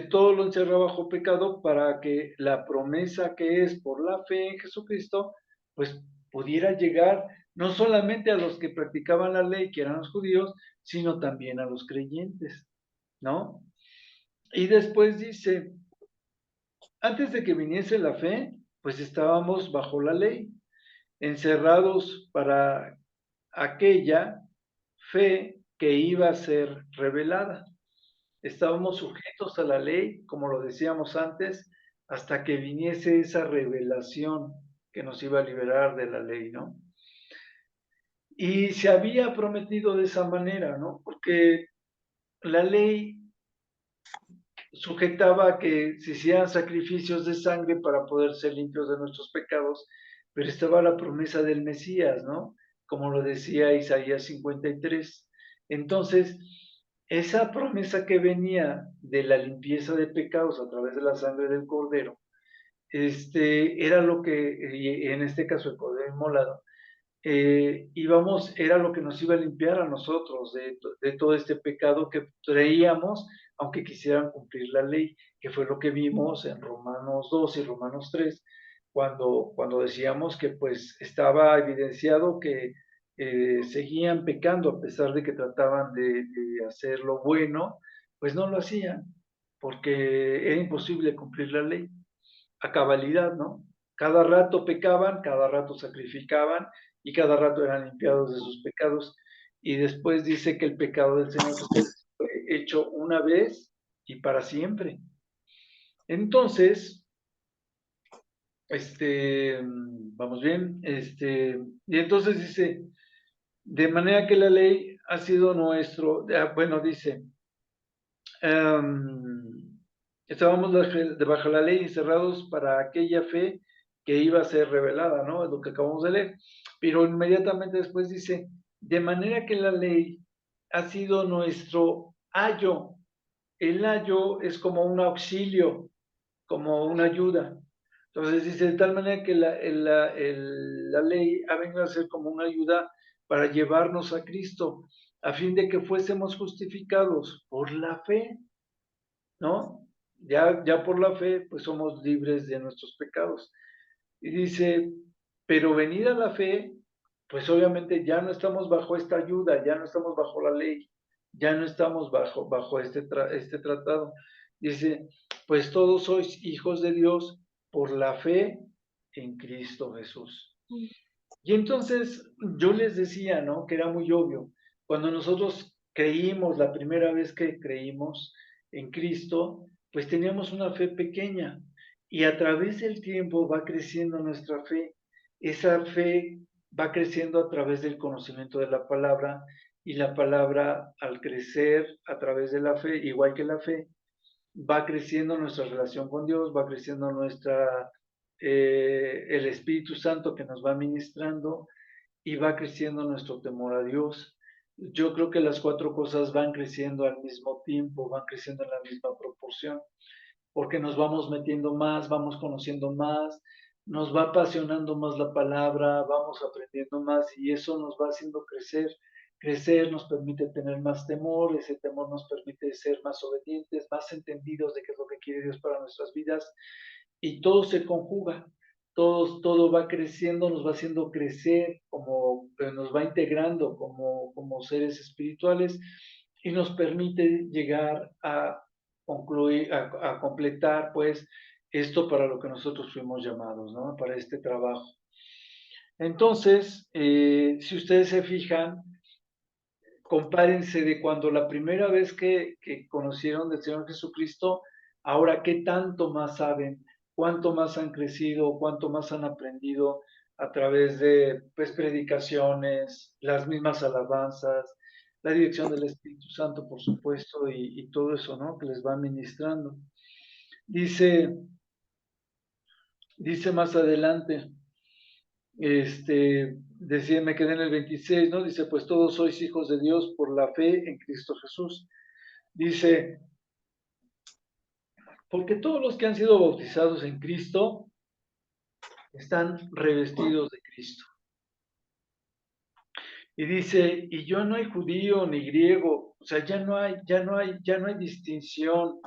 Speaker 1: todo lo encerra bajo pecado para que la promesa que es por la fe en Jesucristo, pues pudiera llegar no solamente a los que practicaban la ley, que eran los judíos, sino también a los creyentes, ¿no? Y después dice, antes de que viniese la fe, pues estábamos bajo la ley, encerrados para aquella fe que iba a ser revelada. Estábamos sujetos a la ley, como lo decíamos antes, hasta que viniese esa revelación que nos iba a liberar de la ley, ¿no? Y se había prometido de esa manera, ¿no? Porque la ley sujetaba a que se hicieran sacrificios de sangre para poder ser limpios de nuestros pecados, pero estaba la promesa del Mesías, ¿no? Como lo decía Isaías 53. Entonces, esa promesa que venía de la limpieza de pecados a través de la sangre del Cordero, era lo que, en este caso el Cordero inmolado, era lo que nos iba a limpiar a nosotros de todo este pecado que traíamos, aunque quisieran cumplir la ley, que fue lo que vimos en Romanos 2 y Romanos 3, cuando decíamos que pues estaba evidenciado que seguían pecando a pesar de que trataban de hacer lo bueno, pues no lo hacían, porque era imposible cumplir la ley a cabalidad, ¿no? Cada rato pecaban, cada rato sacrificaban y cada rato eran limpiados de sus pecados. Y después dice que el pecado del Señor fue hecho una vez y para siempre. Entonces, vamos bien, y entonces dice, de manera que la ley ha sido bueno, dice, estábamos debajo de la ley encerrados para aquella fe que iba a ser revelada, ¿no? Es lo que acabamos de leer. Pero inmediatamente después dice, de manera que la ley ha sido nuestro ayo. El ayo es como un auxilio, como una ayuda. Entonces dice, de tal manera que la ley ha venido a ser como una ayuda para llevarnos a Cristo, a fin de que fuésemos justificados por la fe, ¿no? Ya por la fe, pues somos libres de nuestros pecados. Y dice, pero venida la fe, pues obviamente ya no estamos bajo esta ayuda, ya no estamos bajo la ley, ya no estamos bajo este tratado. Dice, pues todos sois hijos de Dios por la fe en Cristo Jesús. Y entonces yo les decía, ¿no? Que era muy obvio. Cuando nosotros creímos, la primera vez que creímos en Cristo, pues teníamos una fe pequeña. Y a través del tiempo va creciendo nuestra fe. Esa fe va creciendo a través del conocimiento de la palabra, y la palabra, al crecer a través de la fe, igual que la fe, va creciendo nuestra relación con Dios, va creciendo el Espíritu Santo que nos va ministrando, y va creciendo nuestro temor a Dios. Yo creo que las cuatro cosas van creciendo al mismo tiempo, van creciendo en la misma proporción, porque nos vamos metiendo más, vamos conociendo más, nos va apasionando más la palabra, vamos aprendiendo más, y eso nos va haciendo crecer. Crecer nos permite tener más temor, ese temor nos permite ser más obedientes, más entendidos de qué es lo que quiere Dios para nuestras vidas, y todo se conjuga, todo va creciendo, nos va haciendo crecer, nos va integrando como seres espirituales, y nos permite llegar a concluir, a completar, pues, esto para lo que nosotros fuimos llamados, ¿no? Para este trabajo. Entonces, si ustedes se fijan, compárense de cuando la primera vez que conocieron del Señor Jesucristo, ahora qué tanto más saben, cuánto más han crecido, cuánto más han aprendido a través de, pues, predicaciones, las mismas alabanzas, la dirección del Espíritu Santo, por supuesto, y todo eso, ¿no? Que les va ministrando. Dice más adelante, decía, me quedé en el 26, ¿no? Dice, pues todos sois hijos de Dios por la fe en Cristo Jesús. Dice, porque todos los que han sido bautizados en Cristo están revestidos de Cristo. Y dice, y yo no hay judío ni griego, o sea, ya no hay distinción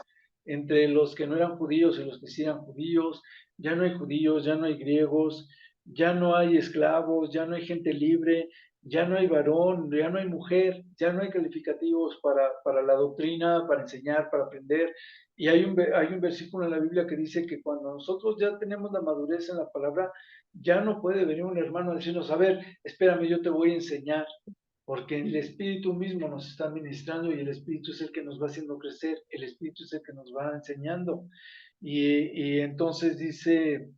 Speaker 1: entre los que no eran judíos y los que sí eran judíos, ya no hay judíos, ya no hay griegos, ya no hay esclavos, ya no hay gente libre, ya no hay varón, ya no hay mujer, ya no hay calificativos para la doctrina, para enseñar, para aprender. Y hay un versículo en la Biblia que dice que cuando nosotros ya tenemos la madurez en la palabra, ya no puede venir un hermano a decirnos, a ver, espérame, yo te voy a enseñar, porque el Espíritu mismo nos está ministrando, y el Espíritu es el que nos va haciendo crecer, el Espíritu es el que nos va enseñando. Y entonces dice,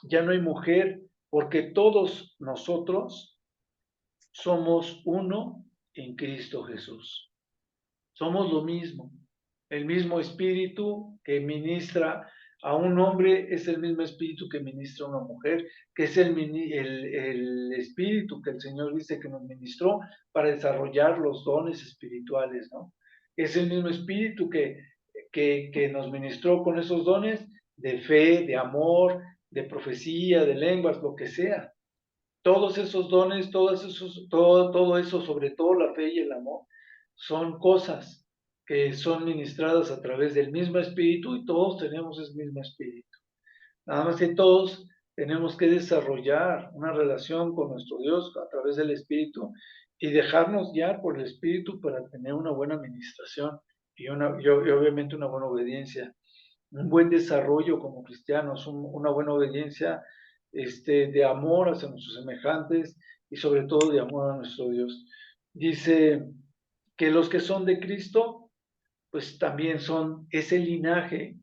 Speaker 1: ya no hay mujer, porque todos nosotros somos uno en Cristo Jesús. Somos lo mismo. El mismo espíritu que ministra a un hombre es el mismo espíritu que ministra a una mujer, que es el espíritu que el Señor dice que nos ministró para desarrollar los dones espirituales, ¿no? Es el mismo espíritu que nos ministró con esos dones de fe, de amor, de profecía, de lenguas, lo que sea. Todos esos dones, todo eso, sobre todo la fe y el amor, son cosas que son ministradas a través del mismo espíritu, y todos tenemos ese mismo espíritu. Nada más que todos tenemos que desarrollar una relación con nuestro Dios a través del espíritu, y dejarnos guiar por el espíritu para tener una buena administración, y obviamente una buena obediencia, un buen desarrollo como cristianos, una buena obediencia, de amor hacia nuestros semejantes, y sobre todo de amor a nuestro Dios. Dice que los que son de Cristo, pues también son ese linaje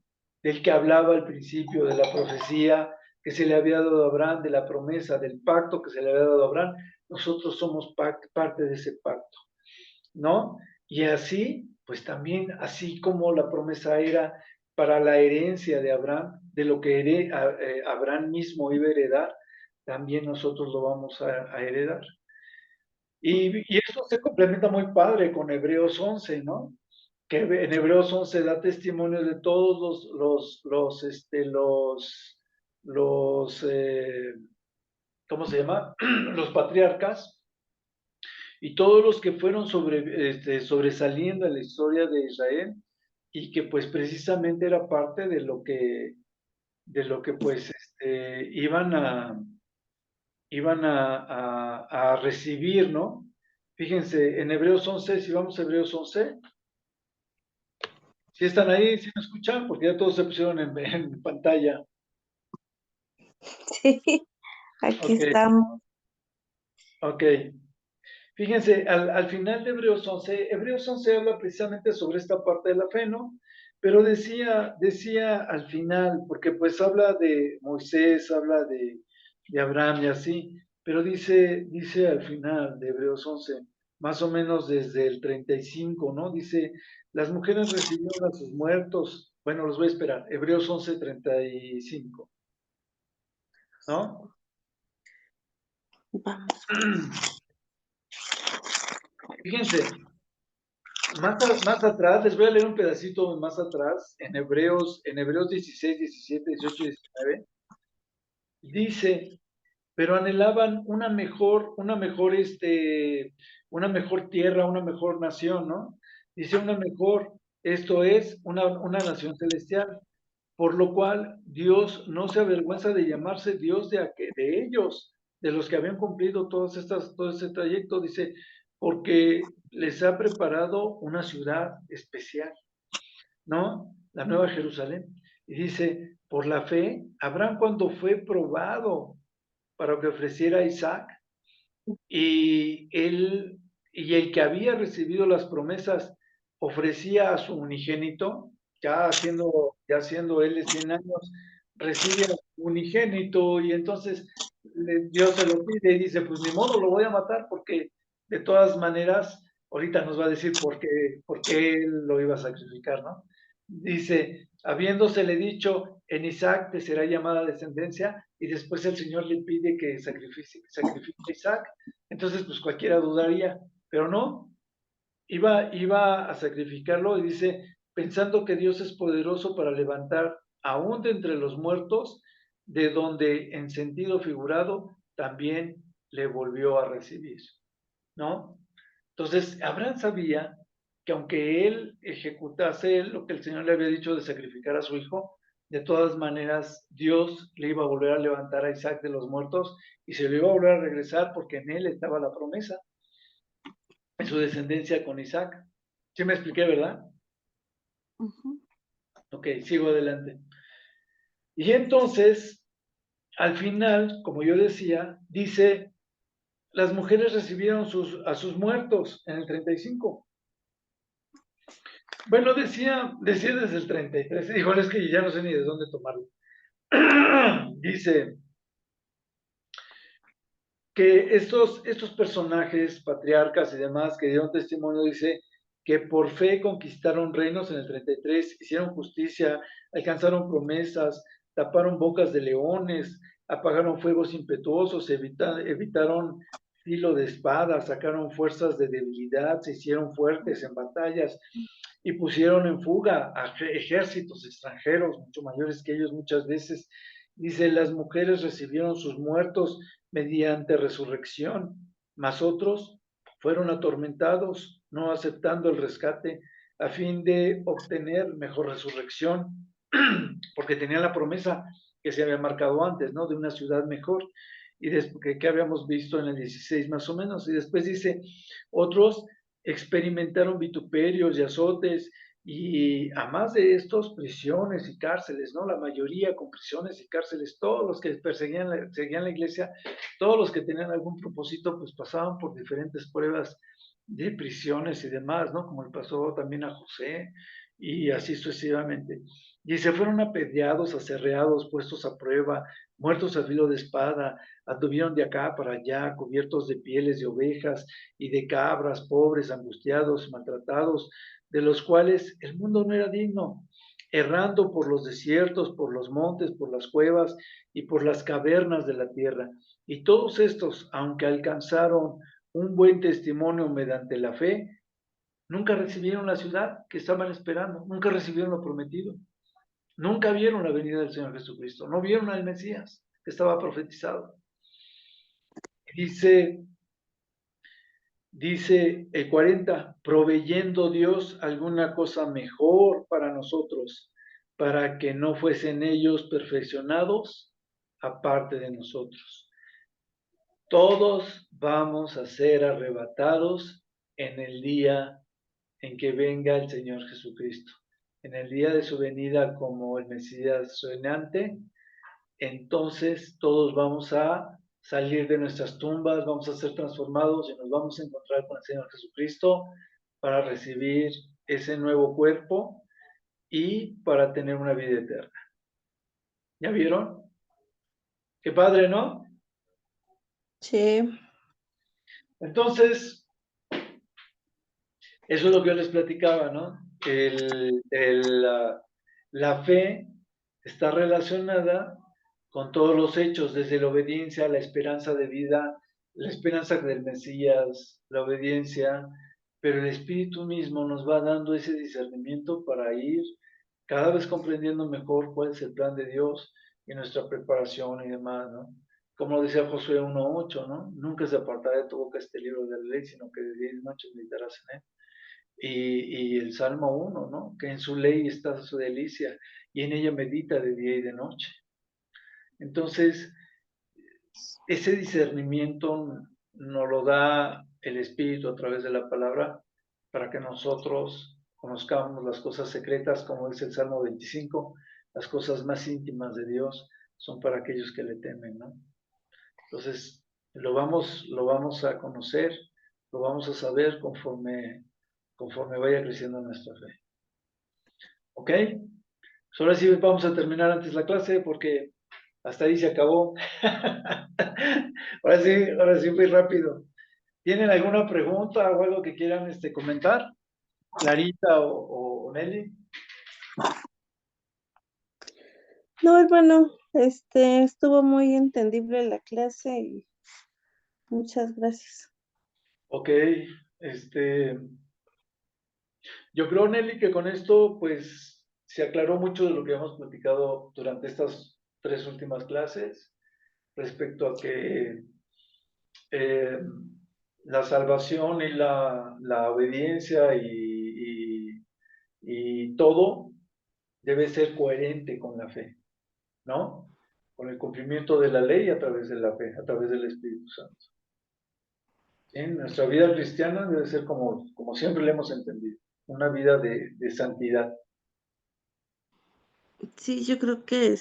Speaker 1: del que hablaba al principio, de la profecía que se le había dado a Abraham, de la promesa, del pacto que se le había dado a Abraham. Nosotros somos parte de ese pacto, ¿no? Y así, pues también, así como la promesa era para la herencia de Abraham, de lo que Abraham mismo iba a heredar, también nosotros lo vamos a heredar. Y eso se complementa muy padre con Hebreos 11, ¿no? Que en Hebreos 11 da testimonio de todos ¿cómo se llama? Los patriarcas, y todos los que fueron sobresaliendo en la historia de Israel, y que pues precisamente era parte de lo que pues iban a recibir, ¿no? Fíjense, en Hebreos 11, si vamos a Hebreos 11, si están ahí, si me escuchan, porque ya todos se pusieron en pantalla.
Speaker 4: Sí, aquí
Speaker 1: Ok.
Speaker 4: estamos.
Speaker 1: Ok. Fíjense, al final de Hebreos 11 habla precisamente sobre esta parte de la fe, ¿no? Pero decía al final, porque pues habla de Moisés, habla de Abraham y así, pero dice al final de Hebreos 11, más o menos desde el 35, ¿no? Dice, las mujeres recibieron a sus muertos. Bueno, los voy a esperar. Hebreos 11, 35, ¿no?
Speaker 4: Vamos.
Speaker 1: Fíjense, más atrás, les voy a leer un pedacito más atrás, en Hebreos 16, 17, 18 y 19, dice, pero anhelaban una mejor tierra, una mejor nación, ¿no? Dice una mejor, esto es, una nación celestial, por lo cual Dios no se avergüenza de llamarse Dios de ellos, de los que habían cumplido todo ese trayecto, dice, porque les ha preparado una ciudad especial, ¿no? La Nueva Jerusalén. Y dice, por la fe, Abraham cuando fue probado para que ofreciera a Isaac, y el que había recibido las promesas ofrecía a su unigénito, ya siendo él de 100 años, recibe a su unigénito, y entonces Dios se lo pide y dice, pues ni modo, lo voy a matar, porque de todas maneras, ahorita nos va a decir por qué él lo iba a sacrificar, ¿no? Dice, habiéndosele dicho, en Isaac te será llamada descendencia, y después el Señor le pide que sacrifique a Isaac. Entonces, pues cualquiera dudaría, pero no, iba a sacrificarlo, y dice, pensando que Dios es poderoso para levantar aún de entre los muertos, de donde en sentido figurado también le volvió a recibir, ¿no? Entonces, Abraham sabía que aunque él ejecutase lo que el Señor le había dicho de sacrificar a su hijo, de todas maneras Dios le iba a volver a levantar a Isaac de los muertos y se le iba a volver a regresar, porque en él estaba la promesa, en su descendencia con Isaac. ¿Sí me expliqué, verdad?
Speaker 4: Ujú.
Speaker 1: Ok, sigo adelante. Y entonces, al final, como yo decía, dice, las mujeres recibieron a sus muertos en el 35. Bueno, decía desde el 33. Híjole, es que ya no sé ni de dónde tomarlo. Dice que estos personajes, patriarcas y demás, que dieron testimonio, dice que por fe conquistaron reinos en el 33, hicieron justicia, alcanzaron promesas, taparon bocas de leones, apagaron fuegos impetuosos, evitaron filo de espada, sacaron fuerzas de debilidad, se hicieron fuertes en batallas y pusieron en fuga a ejércitos extranjeros, mucho mayores que ellos muchas veces. Dice, las mujeres recibieron sus muertos mediante resurrección, mas otros fueron atormentados, no aceptando el rescate, a fin de obtener mejor resurrección, porque tenían la promesa que se había marcado antes, ¿no? De una ciudad mejor, y después que habíamos visto en el 16 más o menos, y después dice, otros experimentaron vituperios y azotes, y a más de estos, prisiones y cárceles, ¿no? La mayoría con prisiones y cárceles, todos los que seguían la iglesia, todos los que tenían algún propósito, pues pasaban por diferentes pruebas de prisiones y demás, ¿no? Como le pasó también a José, y así sucesivamente. Y se fueron apedreados, aserreados, puestos a prueba, muertos a filo de espada, anduvieron de acá para allá, cubiertos de pieles de ovejas y de cabras, pobres, angustiados, maltratados, de los cuales el mundo no era digno, errando por los desiertos, por los montes, por las cuevas y por las cavernas de la tierra. Y todos estos, aunque alcanzaron un buen testimonio mediante la fe, nunca recibieron la ciudad que estaban esperando, nunca recibieron lo prometido, nunca vieron la venida del Señor Jesucristo, no vieron al Mesías que estaba profetizado. Dice el 40, proveyendo Dios alguna cosa mejor para nosotros, para que no fuesen ellos perfeccionados aparte de nosotros. Todos vamos a ser arrebatados en el día en que venga el Señor Jesucristo. En el día de su venida como el Mesías reinante, entonces todos vamos a salir de nuestras tumbas, vamos a ser transformados y nos vamos a encontrar con el Señor Jesucristo para recibir ese nuevo cuerpo y para tener una vida eterna. ¿Ya vieron? Qué padre, ¿no?
Speaker 4: Sí.
Speaker 1: Entonces, eso es lo que yo les platicaba, ¿no? La fe está relacionada con todos los hechos, desde la obediencia, la esperanza de vida, la esperanza del Mesías, la obediencia, pero el Espíritu mismo nos va dando ese discernimiento para ir cada vez comprendiendo mejor cuál es el plan de Dios y nuestra preparación y demás, ¿no? Como decía Josué 1:8, ¿no? Nunca se apartará de tu boca este libro de la ley, sino que de día y de noche meditarás en él. Y el Salmo 1, ¿no? Que en su ley está su delicia y en ella medita de día y de noche. Entonces, ese discernimiento nos lo da el Espíritu a través de la palabra para que nosotros conozcamos las cosas secretas, como dice el Salmo 25, las cosas más íntimas de Dios son para aquellos que le temen, ¿no? Entonces, lo vamos a conocer, lo vamos a saber conforme vaya creciendo nuestra fe. ¿Ok? Pues ahora sí vamos a terminar antes la clase porque hasta ahí se acabó. Ahora sí fui rápido. ¿Tienen alguna pregunta o algo que quieran comentar? Clarita o Nelly.
Speaker 4: No, hermano, estuvo muy entendible la clase y muchas gracias.
Speaker 1: Ok, yo creo, Nelly, que con esto, pues, se aclaró mucho de lo que hemos platicado durante estas 3 últimas clases, respecto a que la salvación y la obediencia y todo debe ser coherente con la fe, ¿no? Con el cumplimiento de la ley a través de la fe, a través del Espíritu Santo. ¿Sí? Nuestra vida cristiana debe ser como siempre le hemos entendido, una vida de santidad.
Speaker 4: Sí, yo creo que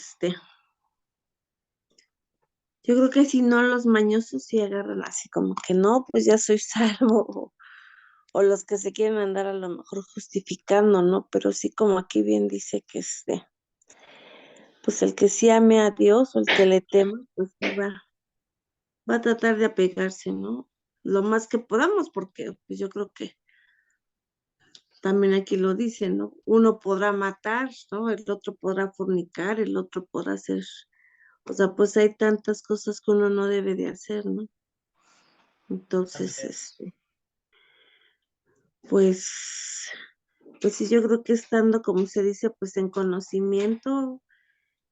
Speaker 4: si no los mañosos sí agarran así como que no, pues ya soy salvo, o los que se quieren andar a lo mejor justificando, ¿no? Pero sí como aquí bien dice que pues el que sí ame a Dios o el que le tema, pues sí va a tratar de apegarse, ¿no? Lo más que podamos, porque pues yo creo que también aquí lo dice, ¿no? Uno podrá matar, ¿no? El otro podrá fornicar, el otro podrá hacer, o sea, pues hay tantas cosas que uno no debe de hacer, ¿no? Entonces, pues, pues sí, yo creo que estando, como se dice, pues en conocimiento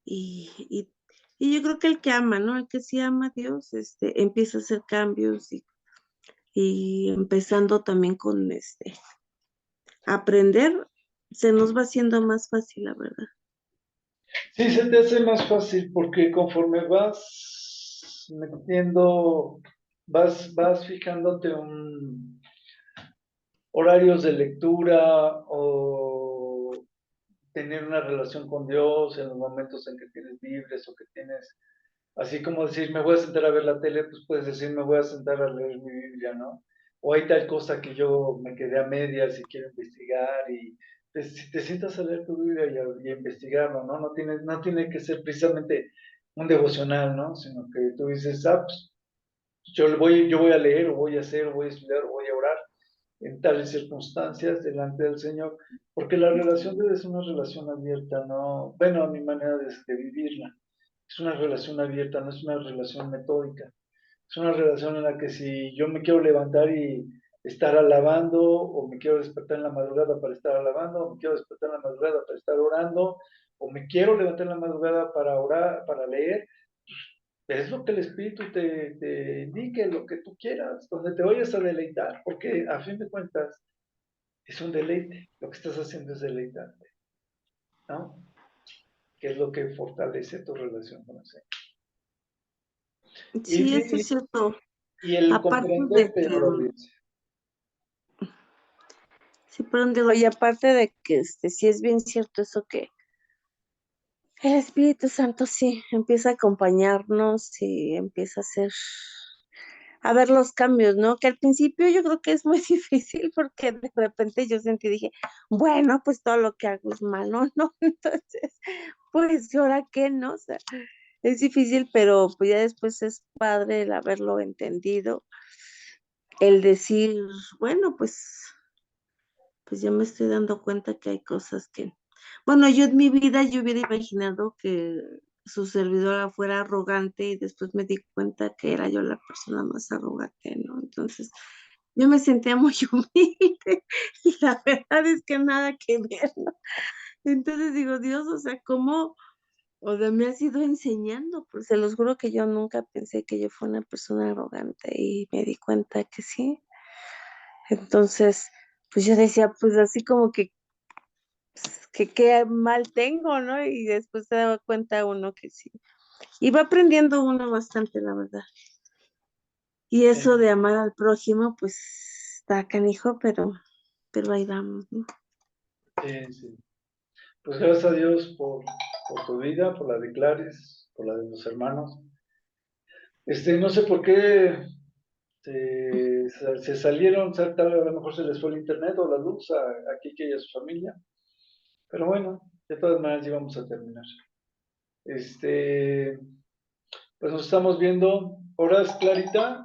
Speaker 4: y, y, y yo creo que el que ama, ¿no? El que sí ama a Dios, empieza a hacer cambios y empezando también con aprender, se nos va haciendo más fácil, la verdad.
Speaker 1: Sí, se te hace más fácil porque conforme vas metiendo, vas fijándote horarios de lectura o tener una relación con Dios en los momentos en que tienes libres o que tienes, así como decir, me voy a sentar a ver la tele, pues puedes decir, me voy a sentar a leer mi Biblia, ¿no? O hay tal cosa que yo me quedé a medias y quiero investigar y si te sientas a leer tu Biblia y a investigarlo, ¿no? No tiene que ser precisamente un devocional, ¿no? Sino que tú dices, pues, yo voy a leer o voy a hacer o voy a estudiar o voy a orar en tales circunstancias delante del Señor, porque la relación debe ser una relación abierta, ¿no? Bueno, a mi manera de vivirla. Es una relación abierta, no es una relación metódica. Es una relación en la que si yo me quiero levantar y estar alabando, o me quiero despertar en la madrugada para estar alabando, o me quiero despertar en la madrugada para estar orando, o me quiero levantar en la madrugada para orar, para leer, es lo que el Espíritu te indique, lo que tú quieras, donde te vayas a deleitar, porque a fin de cuentas es un deleite, lo que estás haciendo es deleitarte, ¿no? Que es lo que fortalece tu relación con el Señor.
Speaker 4: Sí, eso es
Speaker 1: Y,
Speaker 4: cierto.
Speaker 1: y el
Speaker 4: Aparte de
Speaker 1: comprenderte
Speaker 4: que,
Speaker 1: en la obediencia.
Speaker 4: sí, perdón, digo, y aparte de que sí es bien cierto eso El Espíritu Santo sí empieza a acompañarnos y empieza a ver los cambios, ¿no? Que al principio yo creo que es muy difícil porque de repente yo sentí, dije, bueno, pues todo lo que hago es malo, ¿no? Entonces, pues, ¿y ahora qué, no? O sea, es difícil, pero pues ya después es padre el haberlo entendido, el decir, bueno, pues ya me estoy dando cuenta que hay cosas que, bueno, yo en mi vida yo hubiera imaginado que su servidora fuera arrogante y después me di cuenta que era yo la persona más arrogante, ¿no? Entonces, yo me sentía muy humilde y la verdad es que nada que ver, ¿no? Entonces digo, Dios, o sea, ¿cómo? O sea, me has ido enseñando, pues se los juro que yo nunca pensé que yo fuera una persona arrogante y me di cuenta que sí. Entonces, pues yo decía, pues así como que qué mal tengo, ¿no? Y después se daba cuenta uno que sí. Y va aprendiendo uno bastante, la verdad. Y eso de amar al prójimo, pues está canijo, pero ahí vamos, ¿no?
Speaker 1: Sí. Pues gracias a Dios por tu vida, por la de Clares, por la de los hermanos. No sé por qué se salieron, tal vez a lo mejor se les fue el internet o la luz a Kike y a su familia. Pero bueno, de todas maneras íbamos a terminar. Pues nos estamos viendo. ¿Horas, Clarita?